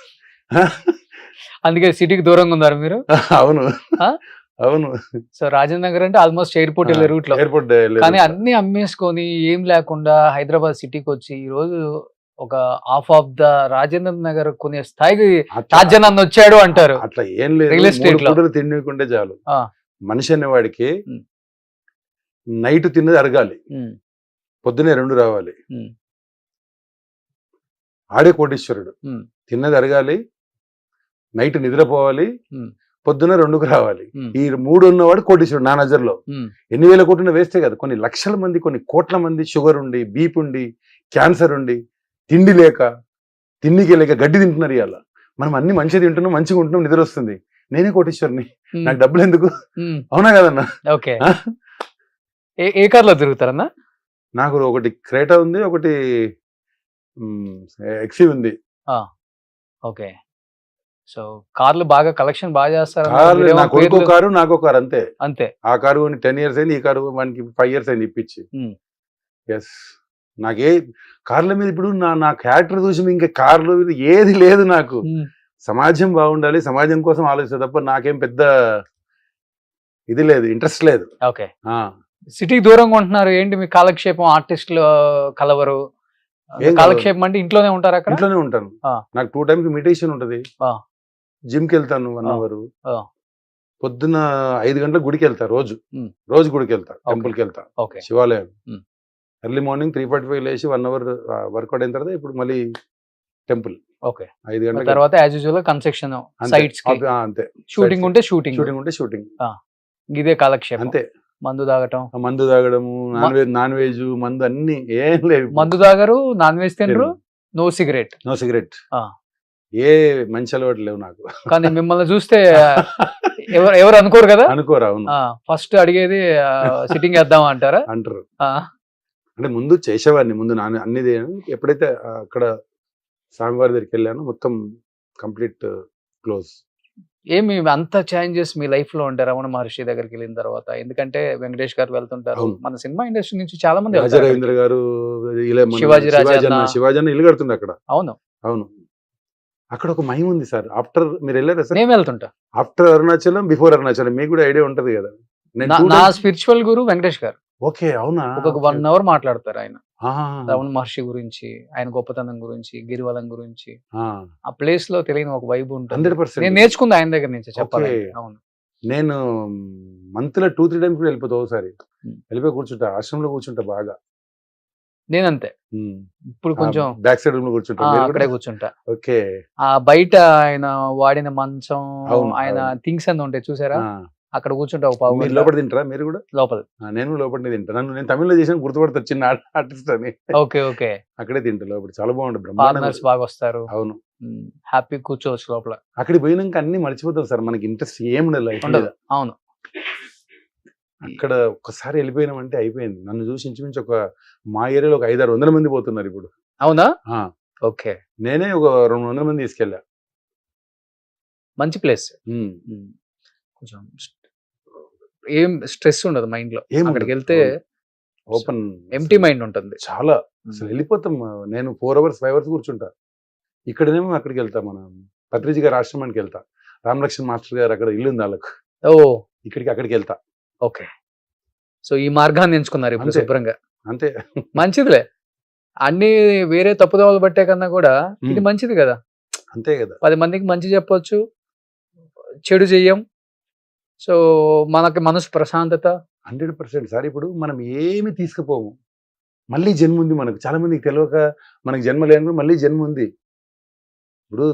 అందుకే సిటీకి దూరంగా ఉన్నారు మీరు. అవును ఆ? అవును. సో రాజేంద్ర నగర్ అంటే ఆల్మోస్ట్ ఎయిర్పోర్ట్ వెళ్ళే రూట్ లో, ఎయిర్పోర్ట్ కానీ అన్ని అమ్మేసుకొని ఏం లేకుండా హైదరాబాద్ సిటీకి వచ్చి ఈ రోజు ఒక half of the Rajendra Nagar కొనే స్థాయికి రాజ్యాన్ని వచ్చాడు అంటారు. అట్లా ఏం లేదు. Real estate లో. 3 పూటలు తిండికుంటే చాలు. ఆ. మనిషి అనేవాడికి ఉమ్. నైట్ తిన్నది అరగాలి, ఉమ్, పొద్దునే 2 రావాలి. ఉమ్, ఆడే కోటీశ్వరుడు. ఉమ్, తిన్నది అరగాలి, నైట్ నిద్రపోవాలి, ఉమ్, పొద్దున 2కు రావాలి. ఉమ్, ఈ 3 ఉన్నవాడు కోటీశ్వరుడు నా నజర్లో. ఉమ్, ఎన్ని వేల కోట్లు వేస్తే కదా, కొన్ని లక్షల మంది, కొన్ని కోట్ల మంది షుగర్ ఉండి, బీపీ ఉండి, క్యాన్సర్ ఉండి, తిండి లేక, తిండికి లేక గడ్డి తింటున్నారు. ఇవాళ మనం అన్ని మంచిగా తింటున్నాం, మంచిగా ఉంటున్నాం, నిద్ర వస్తుంది. నేనే కోటీశ్వరుని, ఉమ్, నాకు డబ్బులు ఎందుకు? ఉమ్. అవునా కదన్నా? ఓకే. ఏ కార్ లో తిరుగుతారన్నా? నాకు ఒకటి క్రేటా ఉంది, ఒకటి ఎక్సీ ఉంది. ఓకే. సో కార్లు బాగా కలెక్షన్ బాగా చేస్తారు. నా కొడుకో కారు, నాకో కారు, అంతే. అంతే. ఆ కారు కొని 10 years అయింది, ఈ కారు మనకి 5 years అయింది ఇప్పించి. ఎస్, నాకే కార్ల మీద ఇప్పుడు నా క్యారెక్టర్ చూసి ఇంకా కార్ల మీద ఏది లేదు నాకు. సమాజం బాగుండాలి, సమాజం కోసం ఆలోచిస్తే తప్ప నాకేం పెద్ద ఇది లేదు, ఇంట్రెస్ట్ లేదు. ఓకే. సిటీకి దూరంగా ఉంటున్నారు, ఏంటి మీ కాలక్షేపం? ఆర్టిస్టులు కలవరు, కాలక్షేపం అంటే ఇంట్లోనే ఉంటారు? అక్కడ ఇంట్లోనే ఉంటాను. నాకు 2 times మెడిటేషన్ ఉంటది. జిమ్ కి వెళ్తాను 1 hour. పొద్దున్న 5 గంటలకు గుడికి వెళ్తా, రోజు గుడికి వెళ్తా, టెంపుల్ కి వెళ్తా, శివాలయం. ఎర్లీ మార్నింగ్ 3:45 లేచి 1 hour వర్కౌట్ అయిన తర్వాత ఇప్పుడు మళ్ళీ టెంపుల్. 5 గంటల తర్వాత యాజ్ యూజువల్ కన్స్ట్రక్షన్ సైట్స్, అంతే. షూటింగ్ ఉంటే షూటింగ్, ఇదే కాలక్షేపం. అంతే. మందు తాగడము, నాన్ వెజ్, మందు అన్ని ఏం లేవు. మందు తాగరు, నాన్ వెజ్ తినరు, నో సిగరెట్. ఏ మంచి అలవాటు లేవు నాకు. కానీ మిమ్మల్ని చూస్తే ఎవరు అనుకోరు కదా? అనుకోరు. అవును. ఫస్ట్ అడిగేది సిట్టింగ్ వేద్దామా అంటారా? అంటారు. అంటే ముందు చేసేవాడిని, ముందు అన్ని ఎప్పుడైతే అక్కడ స్వామివారి దగ్గరికి వెళ్ళాను, మొత్తం కంప్లీట్ క్లోజ్. ఏమి అంత చేంజెస్ మీ లైఫ్ లో ఉంటాయి రమణ మహర్షి దగ్గరికి వెళ్ళిన తర్వాత? ఎందుకంటే వెంకటేష్ గారు వెళ్తుంటారు, మన సినిమా ఇండస్ట్రీ నుంచి చాలా మంది, రాజారవీంద్ర గారు, శివాజీ ఇల్లు కడుతుంది అక్కడ. అవును. అక్కడ ఒక మహిమ ఉంది సార్. ఆఫ్టర్ మీరు వెళ్ళారా సార్? నేను వెళ్తుంటా. ఆఫ్టర్ అరుణాచలం, బిఫోర్ అరుణాచలం, మీకు కూడా ఐడియా ఉంటది కదా. నా స్పిరిచువల్ గురు వెంకటేష్ గారు. ఓకే, అవునా? ఒక 1 hour మాట్లాడతారు ఆయన రమణ మహర్షి గురించి, ఆయన గొప్పతనం గురించి, గిరివలం గురించి. ఆ ప్లేస్ లో తెలియని ఒక వైబ్ ఉంటుంది. 100% నేను నేర్చుకుంది ఆయన దగ్గర నుంచి, చెప్పాలి. అవును. నేను మంత్ లో 2-3 times కూడా వెళ్ళిపోతా. ఒకసారి వెళ్ళిపోయి కూర్చుంటా, ఆశ్రమంలో కూర్చుంటా బాగా. నేనంతే. ఇప్పుడు కొంచెం బ్యాక్ సైడ్ రూమ్ లో కూర్చుంటా, అక్కడే కూర్చుంటా. ఓకే. ఆ బయట ఆయన వాడిన మంచం, ఆయన థింగ్స్ అన్ని ఉంటాయి చూసారా, అక్కడ కూర్చుంటా. ఒక పావు. లోపల తింటారా మీరు కూడా? లోపల. నేను లోపల తింటా. నేను తమిళ్లో చేసిన గుర్తుపడతా, చిన్న ఆర్టిస్ట్ అని. ఓకే. అక్కడే తింటా లోపల. చాలా బాగుంటుంది. పార్ట్నర్స్ బాగా వస్తారు. అవును. హ్యాపీ కూర్చోవచ్చు లోపల. అక్కడికి పోయినాక అన్ని మర్చిపోతాం సార్, మనకి ఇంట్రెస్ట్ ఏముండదు లైఫ్ మీద. అవును. అక్కడ ఒక్కసారి వెళ్ళిపోయినామంటే అయిపోయింది. నన్ను చూసి ఇంచుమించు మా ఏరియాలో ఒక 500-600 మంది పోతున్నారు ఇప్పుడు. అవునా? ఓకే. నేనే ఒక 200 మంది తీసుకెళ్ళా. మంచి ప్లేస్. కొంచెం ఏం స్ట్రెస్ ఉండదు మైండ్ లో. అక్కడికి వెళ్తే ఓపెన్, ఎంప్టీ మైండ్ ఉంటుంది. చాలా అసలు వెళ్ళిపోతాం. నేను 4 hours 5 hours కూర్చుంటా. ఇక్కడనేమో అక్కడికి వెళ్తా, మన పత్రిజీ గారి ఆశ్రమానికి వెళ్తా. రామలక్ష్మణ్ మాస్టర్ గారు అక్కడ ఇల్లు ఉంది వాళ్ళకు. అక్కడికి వెళ్తా. ఓకే. సో ఈ మార్గాన్ని ఎంచుకున్నారు ఇప్పుడు శుభ్రంగా. అంతే. మంచిదిలే. అన్ని వేరే తప్పుదోవలు పట్టే కన్నా కూడా ఇది మంచిది కదా. అంతే కదా. 10 మందికి మంచి చెప్పొచ్చు, చెడు చెయ్యం. సో మనకి మనసు ప్రశాంతత. 100% సార్. ఇప్పుడు మనం ఏమి తీసుకుపోము, మళ్ళీ జన్మ ఉంది మనకు. చాలా మందికి తెలియక మనకి జన్మ లేని మళ్ళీ జన్మ ఉంది. ఇప్పుడు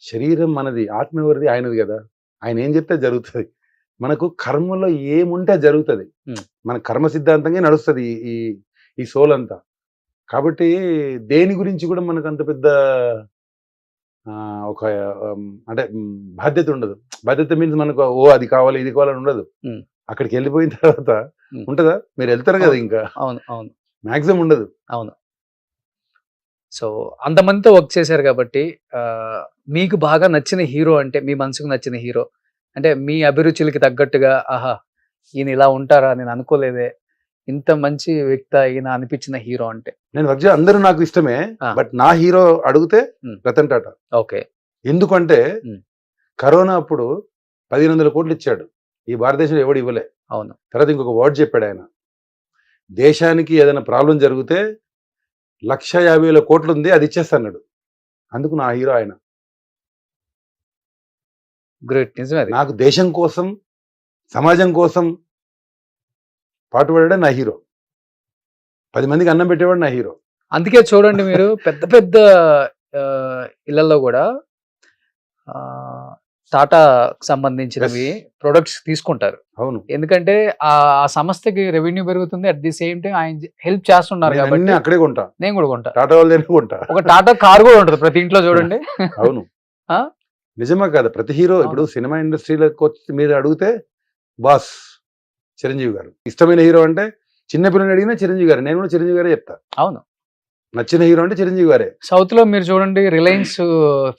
శరీరం మనది, ఆత్మ ఎవరిది? ఆయనది కదా. ఆయన ఏం చెప్తే జరుగుతుంది. మనకు కర్మలో ఏముంటే జరుగుతుంది. మన కర్మ సిద్ధాంతంగా నడుస్తుంది ఈ సోల్ అంతా. కాబట్టి దేని గురించి కూడా మనకు అంత పెద్ద ఒక అంటే బాధ్యత ఉండదు. బాధ్యత మీన్స్ మనకు అది కావాలి ఇది కావాలని ఉండదు. అక్కడికి వెళ్ళిపోయిన తర్వాత ఉంటుందా? మీరు వెళ్తారు కదా, ఇంకా అవును మాక్సిమం ఉండదు. అవును. సో అంతమందితో వర్క్ చేశారు కాబట్టి మీకు బాగా నచ్చిన హీరో అంటే, మీ మనసుకు నచ్చిన హీరో అంటే, మీ అభిరుచులకి తగ్గట్టుగా, ఆహా ఈయన ఇలా ఉంటారా నేను అనుకోలేదే, ఇంత మంచి వ్యక్తి ఈయన అనిపించిన హీరో అంటే? నేను వర్క్ అందరూ నాకు ఇష్టమే, ఆ. బట్ నా హీరో అడిగితే రతన్ టాటా. ఓకే. ఎందుకంటే ఉమ్. కరోనా అప్పుడు 1500 కోట్లు ఇచ్చాడు, ఈ భారతదేశంలో ఎవడు ఇవ్వలే. అవును. తర్వాత ఇంకొక వర్డ్ చెప్పాడు ఆయన, దేశానికి ఏదైనా ప్రాబ్లం జరిగితే 1,50,000 కోట్లు ఉంది, అది ఇచ్చేస్తాడు. అందుకు నా హీరో ఆయన. గ్రేట్, నిజమే అది. నాకు దేశం కోసం, సమాజం కోసం పాటుపడాడే నా హీరో. 10 మందికి అన్నం పెట్టేవాడు నా హీరో. అందుకే చూడండి మీరు పెద్ద పెద్ద ఇళ్లలో కూడా టాటా సంబంధించినవి ప్రొడక్ట్స్ తీసుకుంటారు. అవును, ఎందుకంటే ఆ సంస్థకి రెవెన్యూ పెరుగుతుంది, అట్ ది సేమ్ టైం ఆయన హెల్ప్ చేస్తున్నారు నేను కాబట్టి. అన్నీ అక్కడే కొంటా, నేను కూడా కొంటా. టాటా వాళ్ళనే కొంటా. ఒక టాటా కార్ కూడా ఉంటుంది ప్రతి ఇంట్లో చూడండి. అవును, ఆ? నిజమా కాదు? ప్రతి హీరో అవును. ఇప్పుడు సినిమా ఇండస్ట్రీలోకి వచ్చి మీరు అడిగితే బాస్ చిరంజీవి గారు. ఇష్టమైన హీరో అంటే చిన్న పిల్లని అడిగినా చిరంజీవి గారు. నేను కూడా చిరంజీవి గారే చెప్తా. అవును. నచ్చిన హీరో అంటే చిరంజీవి గారే. సౌత్ లో మీరు చూడండి, రిలయన్స్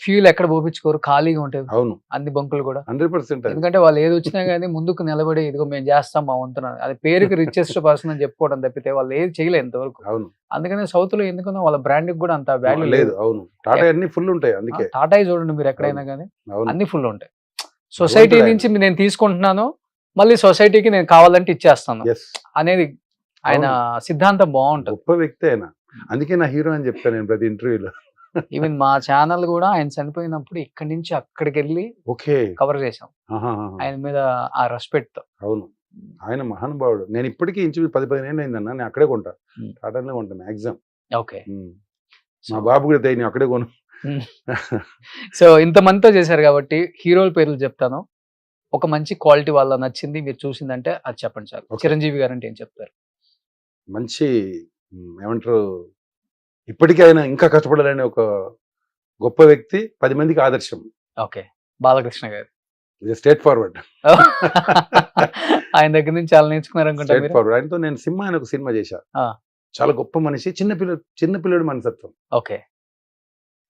ఫ్యూల్ ఎక్కడ పోపించుకోరు, ఖాళీగా ఉంటుంది అవును, అన్ని బంకులు కూడా. 100%. ఎందుకంటే వాళ్ళు ఏది వచ్చినా కానీ ముందుకు నిలబడి ఇదిగో మేము చేస్తాం మా వంతున, అది పేరుకి రిచెస్ట్ పర్సన్ అని చెప్పుకోవడం తప్పితే వాళ్ళు ఏది చేయలేదు ఇంతవరకు. అవును, అందుకనే సౌత్ లో ఎందుకన్నా వాళ్ళ బ్రాండ్ కూడా అంత వాల్యూ లేదు. అవును, టాటా అన్ని ఫుల్ ఉంటాయి. అందుకే టాటా చూడండి మీరు ఎక్కడైనా కానీ అవును, అన్ని ఫుల్ ఉంటాయి. సొసైటీ భగవంతుడు నుంచి నేను తీసుకుంటున్నాను, మళ్ళీ సొసైటీకి నేను కావాలంటే ఇచ్చేస్తాను yes, అనేది ఆయన సిద్ధాంతం బాగుంటుంది. గొప్ప వ్యక్తి ఆయన. అందుకే నా హీరో అని చెప్తాను నేను ప్రతి ఇంటర్వ్యూలో. ఈవెన్ మా ఛానల్ కూడా ఆయన చనిపోయినప్పుడు ఇక్కడి నుంచి అక్కడికి వెళ్ళి ఓకే, కవర్ చేసాం ఆహాహా. ఆయన మీద ఆ రెస్పెక్ట్ తో. అవును, ఆయన మహానుభావుడు. నేను ఇప్పటికీ ఇంచు 10-15 ఏళ్ళు అయిందన్న, నేను అక్కడే కొంటా, టాటానే కొంటా మ్యాక్సిమం. ఓకే. మా బాబు కూడా నేను అక్కడే కొను. సో ఇంతమందితో చేశారు కాబట్టి హీరోల పేర్లు చెప్తాను, ఒక మంచి క్వాలిటీ వాళ్ళ నచ్చింది మీరు చూసిందంటే అది చెప్పండి సార్. Okay. చిరంజీవి గారు అంటే ఏం చెప్తారు? మంచి ఏమంటారు, ఇప్పటికీ ఆయన ఇంకా కష్టపడాలని ఒక గొప్ప వ్యక్తి, 10 మందికి ఆదర్శం. ఓకే. బాలకృష్ణ గారు ఇది స్ట్రేట్ ఫార్వర్డ్. ఆయన దగ్గర నుంచి చాలా నేర్చుకున్నారు అనుకుంటా స్ట్రేట్ మీరు. ఫార్వర్డ్. ఆయనతో నేను సింహ అని ఒక సినిమా చేశా. ఆ. చాలా గొప్ప మనిషి, చిన్న పిల్లడు మనసత్వం, ఓకే.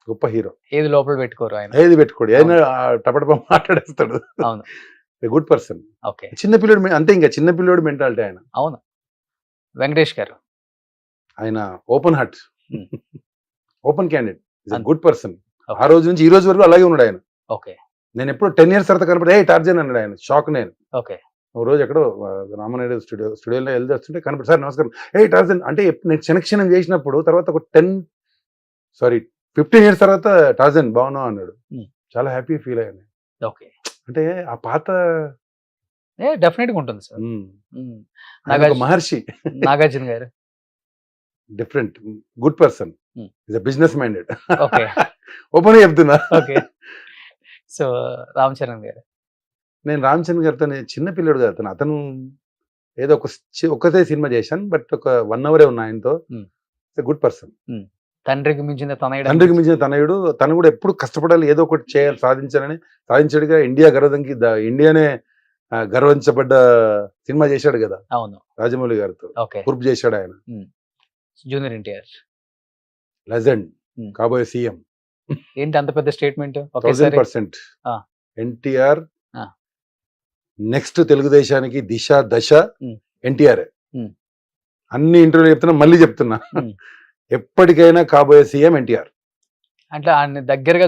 గొప్ప హీరో. ఏది లోపల పెట్టుకోరు ఆయన. ఏది పెట్టుకోడు, ఆయన టపటప మాట్లాడేస్తాడు. అవును. Good person. ఓకే. చిన్న పిల్లడు అంతే, ఇంకా చిన్న పిల్లడు మెంటాలిటీ ఆయన. అవును. వెంకటేష్ గారు ఆయన open heart, Hmm. Open candidate, And- good person. Okay. ఆ రోజు నుంచి ఈ రోజు వరకు అలాగే ఉన్నాడు ఆయన. ఓకే. నేను ఎప్పుడు 10 years తర్వాత కనపడి ఏ టార్జన్ అన్నాడు ఆయన. షాక్ నేను. ఓకే. ఒక రోజు ఎక్కడో రామనాయుడు స్టూడియోలో వెళ్ళి వస్తుంటే కనపడి, సార్ నమస్కారం, ఏ టార్జన్ అంటే నేను క్షణక్షణం చేసినప్పుడు తర్వాత ఒక 15 years తర్వాత టార్జన్ బాగున్నావు అన్నాడు. Hmm. చాలా హ్యాపీ ఫీల్ అయ్యాను. ఓకే. అంటే ఆ పాత డెఫినెట్ గా ఉంటుంది సార్. ఆయన ఒక మహర్షి, నాగార్జున గారు different, good person, Hmm. Is business minded. Okay. Open చెప్తున్నా. ఓకే. సో రామ్ చరణ్ గారు నేను రామ్ చరణ్ గారితో చిన్న పిల్లడు కాదు అతను ఏదో ఒక్కతే సినిమా చేశాను, బట్ ఒక 1 hour ఉన్నా ఆయనతో. Good person. తండ్రికి మించిన తనయుడు. తండ్రికి మించిన తనయుడు. తను కూడా ఎప్పుడు కష్టపడాలి, ఏదో ఒకటి చేయాలి, సాధించాలని. సాధించాడుగా. ఇండియా గర్వదంకి ఇండియానే గర్వించబడ్డ సినిమా చేశాడు కదా అవును. రాజమౌళి గారితో. ఓకే. పూర్పు చేశాడు ఆయన. Junior NTR legend, Hmm. కాబోయే సీఎం. ఏంటి అంత పెద్ద స్టేట్మెంట్? 1000%. ఆ. ఎన్టీఆర్ ఆ. నెక్స్ట్ తెలుగుదేశానికి దిశ దశ Hmm. ఎన్టీఆర్. Hmm. అన్ని ఇంటర్వ్యూలు చెప్తున్నా, మళ్ళీ చెప్తున్నా, Hmm. ఎప్పటికైనా కాబోయే సీఎం ఎన్టీఆర్. అంటే ఆయన దగ్గరగా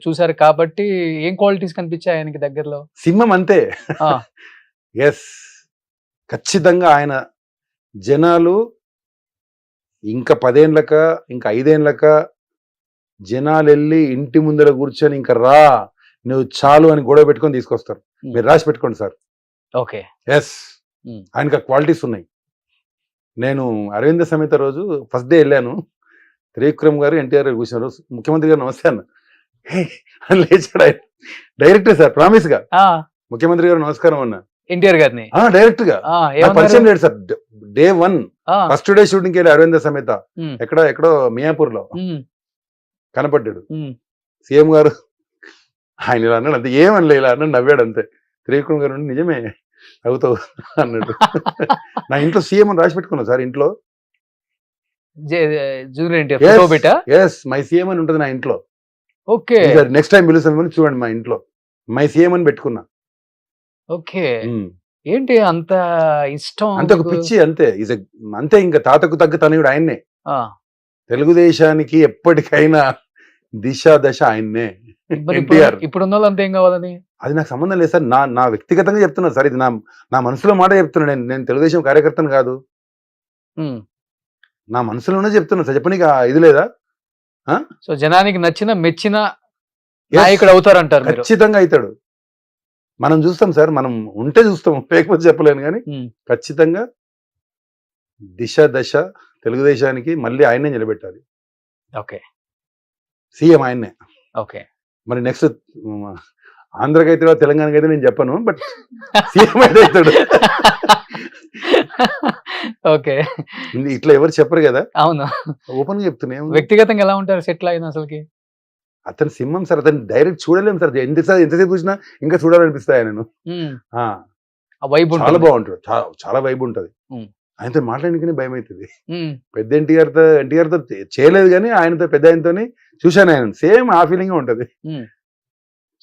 చూసారు కాబట్టి ఏం క్వాలిటీస్ కనిపించాయి ఆయనకి దగ్గరలో? సింహం అంతే. ఆ. ఎస్, ఖచ్చితంగా ఆయన జనాలు ఇంకా 10 ఏళ్ళక ఇంకా 5 ఏళ్ళక జనాలు వెళ్ళి ఇంటి ముందర కూర్చొని ఇంకా రా నువ్వు చాలు అని గొడవ పెట్టుకొని తీసుకొస్తారు. మీరు రాసి పెట్టుకోండి సార్. ఓకే. ఎస్, ఆయనకి క్వాలిటీస్ ఉన్నాయి. నేను అరవింద సమేత రోజు ఫస్ట్ డే వెళ్ళాను. త్రివిక్రమ్ గారు ఎన్టీఆర్ గారు కూర్చున్నారు. ముఖ్యమంత్రి గారు నమస్తే అన్న, అని లేచాడు ఆయన. డైరెక్ట్ సార్, ప్రామిస్ గా ముఖ్యమంత్రి గారు నమస్కారం అన్న. ఎన్టీఆర్ గారిని డైరెక్ట్ గా పరిచయం లేడు sir. Day 1 first day shooting వెళ్ళి అరవింద సమేత ఎక్కడో మియాపూర్ లో కనపడ్డాడు. సీఎం గారు ఆయన ఇలా అన్నాడు అంతే, ఏమనలే, ఇలా అన్నాడు, నవ్వాడు అంతే. త్రివిక్రమ్ గారు నిజమే అవుతావు అన్నాడు. నా ఇంట్లో సీఎం అని రాసి పెట్టుకున్నా సార్ ఇంట్లో. Junior NTR yes, my CM అని ఉంటుంది నా ఇంట్లో. ఓకే. నెక్స్ట్ టైం పిలుస్తామని చూడండి, మా ఇంట్లో మై సీఎం అని పెట్టుకున్నా. ఓకే. ఏంటి అంత ఇష్టం అంతే ఒక మీకు? పిచ్చి అంతే అంతే ఇంకా తాతకు తగ్గ తనయుడు ఆయన్నే. ఆ, తెలుగుదేశానికి ఎప్పటికైనా దిశ దశ ఆయన్నే. మరి ఎన్టీఆర్ ఇప్పుడున్న వాళ్ళు అంత ఏం కావాలని? అది నాకు సంబంధం లేదు సార్. నా వ్యక్తిగతంగా చెప్తున్నా సార్. ఇది నా మనసులో మాట చెప్తున్నా. నేను తెలుగుదేశం కార్యకర్తను కాదు. ఉమ్. నా మనసులోనే చెప్తున్నా సార్. చెప్పనీకి ఇది లేదా? సో జనానికి నచ్చిన మెచ్చిన Yes. నాయకుడు అవుతారంటారు మీరు. ఖచ్చితంగా అవుతాడు. మనం చూస్తాం సార్. మనం ఉంటే చూస్తాం, లేకపోతే చెప్పలేను. కానీ ఉమ్. ఖచ్చితంగా దిశ దశ తెలుగుదేశానికి మళ్ళీ ఆయన్నే నిలబెట్టాలి. ఓకే సీఎం ఆయన్నే. ఓకే. మరి నెక్స్ట్ ఆంధ్రకైతే తెలంగాణకి అయితే నేను చెప్పను, బట్ సీఎం అయితే అవుతాడు. ఓకే. ఇట్లా ఎవరు చెప్పరు కదా, అవును. ఓపెన్ గా చెప్తున్నా. వ్యక్తిగతంగా ఎలా ఉంటారు సెటిల్ అయిన అసలుకి? అతను సింహం సార్. అతను డైరెక్ట్ చూడలేము సార్. ఎంతసేపు చూసినా ఇంకా చూడాలనిపిస్తాయి నేను. ఉమ్. ఆ, ఆ వైబ్ చాలా ఉంటుంది. బాగుంటాడు. చాలా వైబ్ ఉంటది. ఉమ్. ఆయనతో మాట్లాడడానికి భయం అవుతుంది. ఉమ్. పెద్ద ఎన్టీఆర్ తో చేయలేదు, కానీ ఆయనతో పెద్ద ఆయనతోని చూశాను. ఆయన సేమ్ ఆ ఫీలింగ్ ఉంటది.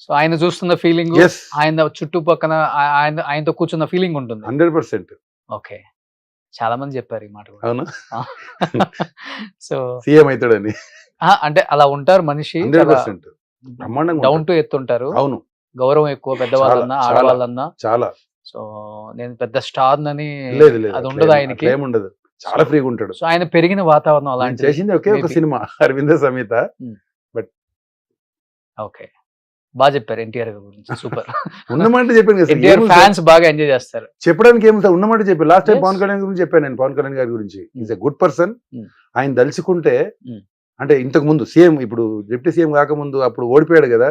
సో ఆయన చూస్తున్న ఫీలింగ్, ఎస్, ఆయన చుట్టుపక్కన ఆయనతో కూర్చున్న ఫీలింగ్ ఉంటుంది. 100%. ఓకే. చాలా మంది చెప్పారు ఈ మాట కూడా. అవునా? సో సీఎం అవుతాడని అంటే అలా ఉంటారు మనిషి. 100% బ్రహ్మాండంగా డౌన్ ఉంటాడు. టు ఎత్తు ఉంటారు. అవును, గౌరవం ఎక్కువ, పెద్దవాళ్ళన్నా చాలా, ఆడవాళ్ళన్నా. చాలా. సో నేను పెద్ద స్టార్ అని లేదు అది ఉండదు ఆయనకి. ఏముండదు. చాలా ఫ్రీగా ఉంటాడు. సో ఆయన పెరిగిన వాతావరణం ఆయన అలాంటిది. చేసింది ఒకే ఒక Maybe. Cinema, Aravinda Sametha. Okay. బాగా చెప్పారు ఎన్టీఆర్ గురించి. సూపర్. ఉన్నమాట చెప్పాను కదా సార్. ఎన్టీఆర్ ఏముంది సార్? ఫ్యాన్స్ బాగా ఎంజాయ్ చేస్తారు. చెప్పడానికి ఏముంది సార్? ఉన్నమాట చెప్పాను. Last time Yes. Pawan Kalyan గురించి చెప్పాను నేను. పవన్ కళ్యాణ్ గారి గురించి is a good person. Mm. ఆయన దలుచుకుంటే, Mm. అంటే ఇంతకు ముందు సీఎం, ఇప్పుడు డిప్యూటీ సీఎం కాకముందు అప్పుడు ఓడిపోయాడు కదా.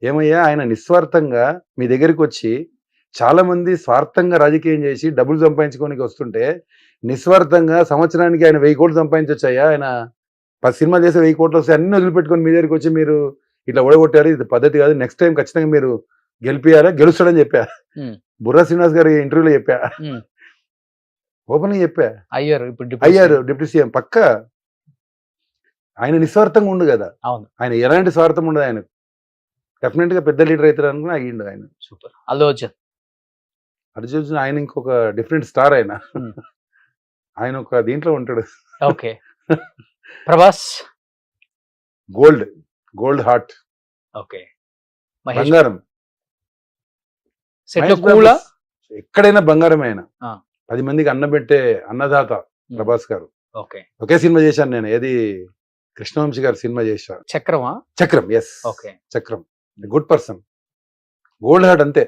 ఏమయ్యా, ఆయన నిస్వార్థంగా మీ దగ్గరికి వచ్చి, చాలా మంది స్వార్థంగా రాజకీయం చేసి డబ్బులు సంపాదించుకోనికి వస్తుంటే, నిస్వార్థంగా సంవత్సరానికి ఆయన 1000 కోట్లు సంపాదించొచ్చాయా. ఆయన 10 సినిమాలు చేసి 1000 కోట్లు వస్తే అన్ని వదిలిపెట్టుకొని మీ దగ్గరికి వచ్చి మీరు ఇట్లా ఓడగొట్టారు, ఇది పద్ధతి కాదు, నెక్స్ట్ టైం ఖచ్చితంగా మీరు గెలిపియాలా, గెలుస్తాడని చెప్పా. Mm. బుర్రా శ్రీనివాస్ గారి ఇంటర్వ్యూలో చెప్పా, Mm. ఓపెన్ గా చెప్పా. అయ్యారు ఇప్పుడు అయ్యారు డిప్యూటీ సీఎం పక్క. ఆయన నిస్వార్థంగా ఉండు కదా. అవును. ఆయన ఎలాంటి స్వార్థం ఉండదు. ఆయన డెఫినెట్ గా పెద్ద లీడర్ అవుతారు అనుకుని అయ్యిండు ఆయన. సూపర్. అల్లు అర్జున్. అర్జున్ ఆయన ఇంకొక డిఫరెంట్ స్టార్. ఆయన Hmm. ఆయన ఒక దీంట్లో ఉంటాడు. Okay. Prabhas. Gold heart, okay. Mahesh బంగారం. సెట్ మహేష్ కూలా. బాబు ఎక్కడైనా బంగారం. ఆయన Ah. 10 మందికి అన్నం పెట్టే అన్నదాత ప్రభాస్ గారు. ఓకే. ఒకే సినిమా చేశాను నేను, ఏది కృష్ణవంశీ గారి సినిమా చేశాను, చక్రమా? Chakram. Yes, okay. Chakram. Good person, gold heart అంతే.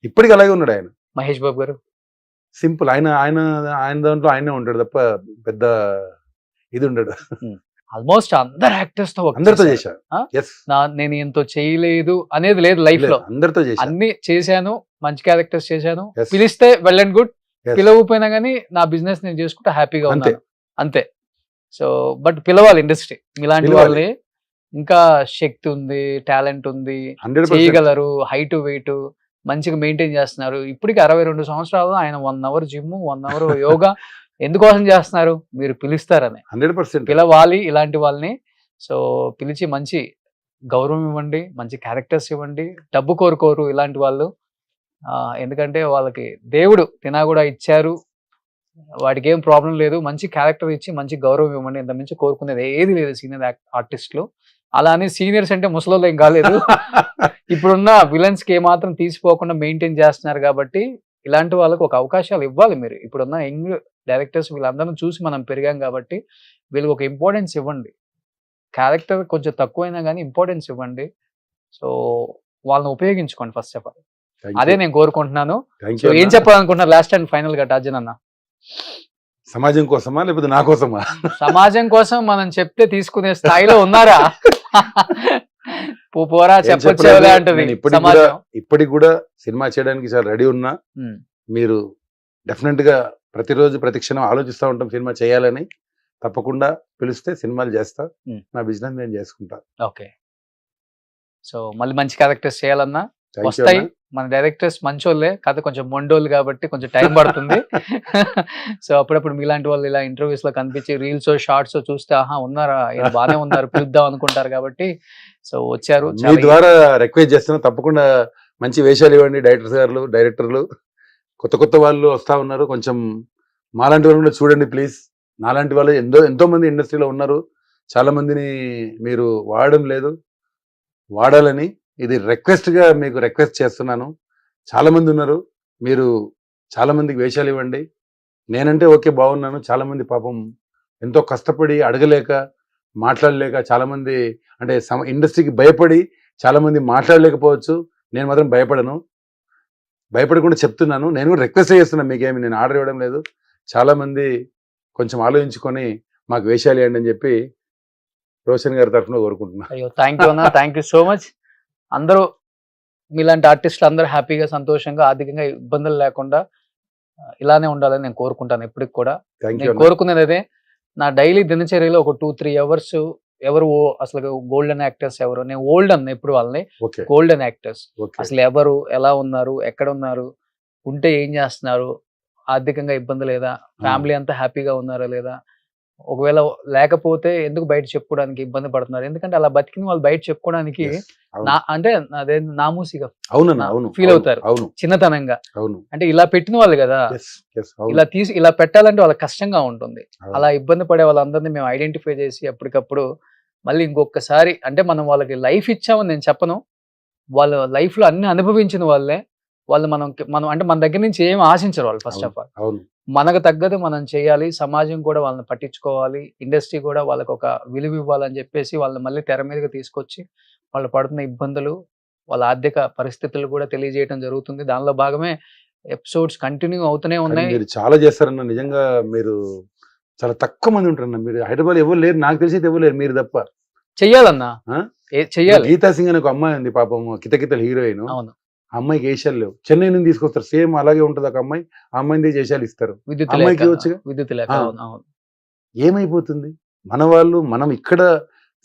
ఇప్పటికి అలాగే ఉన్నాడు ఆయన. మహేష్ బాబు గారు. సింపుల్. ఆయన దాంట్లో ఆయనే ఉంటాడు తప్ప పెద్ద ఇది ఉండడు. ఆల్మోస్ట్ అందరు యాక్టర్స్ తో work అందరితో చేశారు. చేశాను. ఎస్, నేను ఎంతో చేయలేదు అనేది లేదు లైఫ్ లో. అందరితో చేశాను. అన్ని చేశాను, మంచి క్యారెక్టర్స్ చేశాను. Yes. పిలిస్తే వెల్ అండ్ గుడ్, Yes. పిలవకపోయినా గానీ నా బిజినెస్ నేను చేసుకుంటే హ్యాపీగా అంతే. ఉన్నాను అంతే. సో బట్ పిలవాలి ఇండస్ట్రీ ఇలాంటి పిలవాలి. వాళ్ళని. ఇంకా శక్తి ఉంది, టాలెంట్ ఉంది, 100%. చేయగలరు, హైట్ వెయిట్ మంచిగా మెయింటైన్ చేస్తున్నారు. ఇప్పటికి 62 సంవత్సరాలు ఆయన 1 అవర్ జిమ్, 1 అవర్ యోగా ఎందుకోసం చేస్తున్నారు? మీరు పిలుస్తారని. 100%. పిలవాలి ఇలాంటి వాళ్ళని. సో పిలిచి మంచి గౌరవం ఇవ్వండి, మంచి క్యారెక్టర్స్ ఇవ్వండి. డబ్బు కోరుకోరు ఇలాంటి వాళ్ళు. ఎందుకంటే వాళ్ళకి దేవుడు తినా కూడా ఇచ్చారు, వాడికి ఏం ప్రాబ్లం లేదు. మంచి క్యారెక్టర్ ఇచ్చి మంచి గౌరవం ఇవ్వండి. ఇంత మించి కోరుకునేది ఏది లేదు సీనియర్ ఆర్టిస్టులు. అలా అని సీనియర్స్ అంటే ముసలోళ్ళు ఏం కాలేదు. ఇప్పుడున్న విలన్స్ కి ఏమాత్రం తీసిపోకుండా మెయింటైన్ చేస్తున్నారు కాబట్టి ఇలాంటి వాళ్ళకి ఒక అవకాశాలు ఇవ్వాలి మీరు. ఇప్పుడున్న యంగ్ డైరెక్టర్స్ వీళ్ళందరిని చూసి మనం పెరిగాం కాబట్టి వీళ్ళకి ఒక ఇంపార్టెన్స్ ఇవ్వండి. క్యారెక్టర్ కొంచెం తక్కువైనా కానీ ఇంపార్టెన్స్ ఇవ్వండి. సో వాళ్ళని ఉపయోగించుకోండి ఫస్ట్ ఆఫ్ ఆల్. Thank అదే you. నేను కోరుకుంటున్నాను. Thank సో you ఏం అన్న. చెప్పాలనుకుంటున్నారు లాస్ట్ అండ్ ఫైనల్ గా టార్జన్ అన్న? సమాజం కోసమా లేకపోతే నా కోసమా? సమాజం కోసం మనం చెప్తే తీసుకునే స్థాయిలో ఉన్నారా? పోరా ఏం చెప్పొచ్చేవలే చెప్పలేదు. అంటది నేను సమాజం. ఇప్పటికి కూడా సినిమా చేయడానికి చాలా రెడీ ఉన్నా. ఉమ్. మీరు డెఫినెట్ గా ప్రతిరోజు ప్రతి క్షణం ఆలోచిస్తూ ఉంటాం సినిమా చేయాలని. తప్పకుండా పిలిస్తే సినిమాలు చేస్తా. నా బిజినెస్ నేను చేసుకుంటా. ఓకే. సో మళ్ళీ మంచి క్యారెక్టర్స్ చేయాలన్నా Thank you వస్తాయి. అన్న. మన డైరెక్టర్స్ మంచోళ్ళే, కాదు కొంచెం మొండోళ్ళు కాబట్టి కొంచెం టైం పడుతుంది. సో అప్పుడప్పుడు మీలాంటి వాళ్ళు ఇలా ఇంటర్వ్యూస్ లో కనిపించి రీల్స్ షార్ట్స్ చూస్తే ఆహా ఉన్నారా, ఈయన బాగానే ఉన్నారు, పిలుద్దాం అనుకుంటారు కాబట్టి సో వచ్చారు. మీ ద్వారా రిక్వెస్ట్ చేస్తున్నా, తప్పకుండా మంచి వేషాలు ఇవ్వండి డైరెక్టర్లు. కొత్త కొత్త వాళ్ళు వస్తా ఉన్నారు, కొంచెం మాలాంటి వాళ్ళు కూడా చూడండి ప్లీజ్. నాలాంటి వాళ్ళు ఎంతో మంది ఇండస్ట్రీలో ఉన్నారు, చాలా మందిని మీరు వాడడం లేదు, వాడాలని ఇది రిక్వెస్ట్గా మీకు రిక్వెస్ట్ చేస్తున్నాను. చాలా మంది ఉన్నారు, మీరు చాలా మందికి వేషాలు ఇవ్వండి. నేనంటే ఓకే బాగున్నాను, చాలా మంది పాపం ఎంతో కష్టపడి అడగలేక మాట్లాడలేక చాలా మంది అంటే ఇండస్ట్రీకి భయపడి చాలా మంది మాట్లాడలేకపోవచ్చు. నేను మాత్రం భయపడకుండా చెప్తున్నాను. నేను కూడా రిక్వెస్ట్ చేస్తున్నాను, మీకేమి నేను ఆర్డర్ ఇవ్వడం లేదు. చాలా మంది కొంచెం ఆలోచించుకొని మాకు వేషాలు ఇవ్వండి అని చెప్పి రోషన్ గారి తరఫున కోరుకుంటున్నాను. అయ్యో థ్యాంక్ యూ అన్న, థ్యాంక్ యూ సో మచ్. అందరూ మీలాంటి ఆర్టిస్టులు అందరూ హ్యాపీగా సంతోషంగా ఆర్థికంగా ఇబ్బందులు లేకుండా ఇలానే ఉండాలని నేను కోరుకుంటాను ఎప్పటికి కూడా. థ్యాంక్ యూ నేను కోరుకునేది అదే. నా డైలీ దినచర్యలో ఒక 2-3 అవర్స్ ఎవరు అసలు గోల్డెన్ యాక్టర్స్ ఎవరు, నేను ఓల్డ్ అన్న ఎప్పుడు వాళ్ళని ఓకే గోల్డెన్ యాక్టర్స్ ఓకే అసలు ఎవరు, ఎలా ఉన్నారు, ఎక్కడ ఉన్నారు, ఉంటే ఏం చేస్తున్నారు, ఆర్థికంగా ఇబ్బంది లేదా, ఫ్యామిలీ అంతా హ్యాపీగా ఉన్నారా లేదా, ఒకవేళ లేకపోతే ఎందుకు బయట చెప్పుకోవడానికి ఇబ్బంది పడుతున్నారు, ఎందుకంటే అలా బతికిన వాళ్ళు బయట చెప్పుకోవడానికి నా అంటే అదే నామూసిగా అవునన్నా అవును ఫీల్ అవుతారు, అవును చిన్నతనంగా. అవును అంటే ఇలా పెట్టిన వాళ్ళు కదా, ఇలా పెట్టాలంటే వాళ్ళకి కష్టంగా ఉంటుంది. అలా ఇబ్బంది పడే వాళ్ళందరినీ మేము ఐడెంటిఫై చేసి ఎప్పటికప్పుడు మళ్ళీ ఇంకొకసారి అంటే మనం వాళ్ళకి లైఫ్ ఇచ్చామని నేను చెప్పను, వాళ్ళ లైఫ్ లో అన్ని అనుభవించిన వాళ్ళే వాళ్ళు. మనం అంటే మన దగ్గర నుంచి ఏం ఆశించరు వాళ్ళు. ఫస్ట్ ఆఫ్ ఆల్ అవును మనకు తగ్గదు మనం చేయాలి, సమాజం కూడా వాళ్ళని పట్టించుకోవాలి, ఇండస్ట్రీ కూడా వాళ్ళకి ఒక విలువ ఇవ్వాలని చెప్పేసి వాళ్ళని మళ్ళీ తెర మీదకి తీసుకొచ్చి వాళ్ళు పడుతున్న ఇబ్బందులు, వాళ్ళ ఆర్థిక పరిస్థితులు కూడా తెలియజేయడం జరుగుతుంది. దానిలో భాగమే ఎపిసోడ్స్ కంటిన్యూ అవుతూనే ఉన్నాయి. మీరు చాలా చేస్తారన్న, నిజంగా మీరు చాలా తక్కువ మంది ఉంటారన్న. మీరు హైదరాబాద్ ఎవరు లేరు, నాకు తెలిసి అయితే ఎవరు లేరు, మీరు తప్ప. చెయ్యాలన్నా, చెయ్యాలి. గీతా సింగ్ అని ఒక అమ్మాయి ఉంది పాపం, కితకితల హీరోయిన్. అవును, అమ్మాయికి వేషాలు లేవు, చెన్నై నుంచి తీసుకొస్తారు, సేమ్ అలాగే ఉంటది ఒక అమ్మాయి, ఆ అమ్మాయిని వేషాలు ఇస్తారు. విద్యుత్ అమ్మాయికి వచ్చుగా. విద్యుత్ లేక. ఆ. అవును. ఏమైపోతుంది మన వాళ్ళు, మనం ఇక్కడ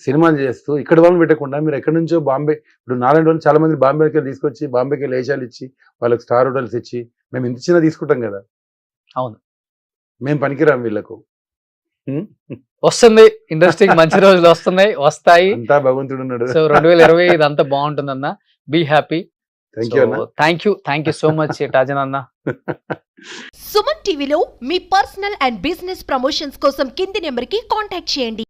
సినిమాలు చేస్తూ ఇక్కడ వాళ్ళని పెట్టకుండా మీరు ఎక్కడి నుంచో బాంబే, ఇప్పుడు నాలుగు వాళ్ళు చాలా మంది బాంబేకి వెళ్ళి తీసుకొచ్చి బాంబేకి వెళ్ళి వేషాలు ఇచ్చి వాళ్ళకి స్టార్ హోటల్స్ ఇచ్చి మేము ఇంత చిన్న తీసుకుంటాం కదా. అవును, మేము పనికిరాం వీళ్ళకు. వస్తుంది ఇండస్ట్రీకి మంచి రోజులు వస్తున్నాయి, వస్తాయి. అంతా భగవంతుడు ఉన్నాడు. సో 2020 ఇదంతా బాగుంటుందన్న. Be happy. Thank you so much టాజన్ అన్న. సుమన్ టీవీలో మీ పర్సనల్ అండ్ బిజినెస్ ప్రమోషన్స్ కోసం కింది నెంబర్కి కాంటాక్ట్ చేయండి.